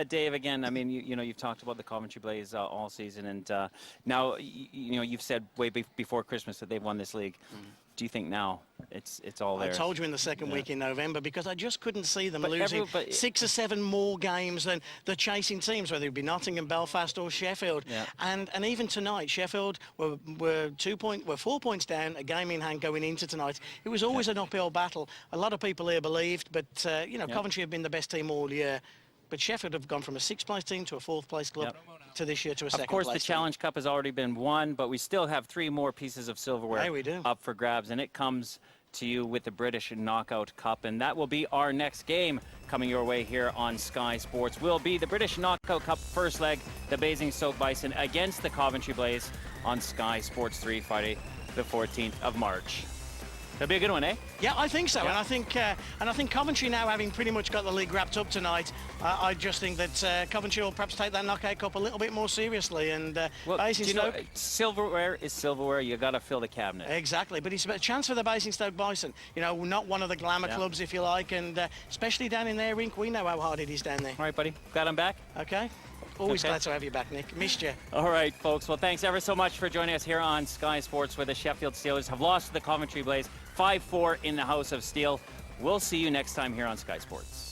Dave, again, I mean, you know, you've talked about the Coventry Blaze all season, and now, you know, you've said way before Christmas that they've won this league. Do you think now it's all there? I told you in the second week in November, because I just couldn't see them losing 6 or 7 more games than the chasing teams, whether it be Nottingham, Belfast or Sheffield. Yeah. And even tonight, Sheffield were 4 points down, a game in hand going into tonight. It was always an uphill battle. A lot of people here believed, but you know, Coventry have been the best team all year. But Sheffield have gone from a 6th-place team to a 4th-place club to this year to a 2nd-place. Of course, the team. Challenge Cup has already been won, but we still have 3 more pieces of silverware we do. up for grabs, and it comes to you with the British Knockout Cup, and that will be our next game coming your way here on Sky Sports. Will be the British Knockout Cup first leg, the Basingstoke Bison against the Coventry Blaze on Sky Sports 3, Friday the 14th of March. That'll be a good one, eh? Yeah, I think so. Yeah. And I think Coventry now, having pretty much got the league wrapped up tonight, I just think that Coventry will perhaps take that Knockout Cup a little bit more seriously. And Well, do you know, Basingstoke, silverware is silverware. You got to fill the cabinet. exactly. But it's a chance for the Basingstoke Bison. You know, not one of the glamour Yeah. clubs, if you like, and especially down in their rink, we know how hard it is down there. All right, buddy. Got him back? Okay. Always Okay. glad to have you back, Nick. Missed you. All right, folks. Well, thanks ever so much for joining us here on Sky Sports, where the Sheffield Steelers have lost to the Coventry Blaze 5-4 in the House of Steel. We'll see you next time here on Sky Sports.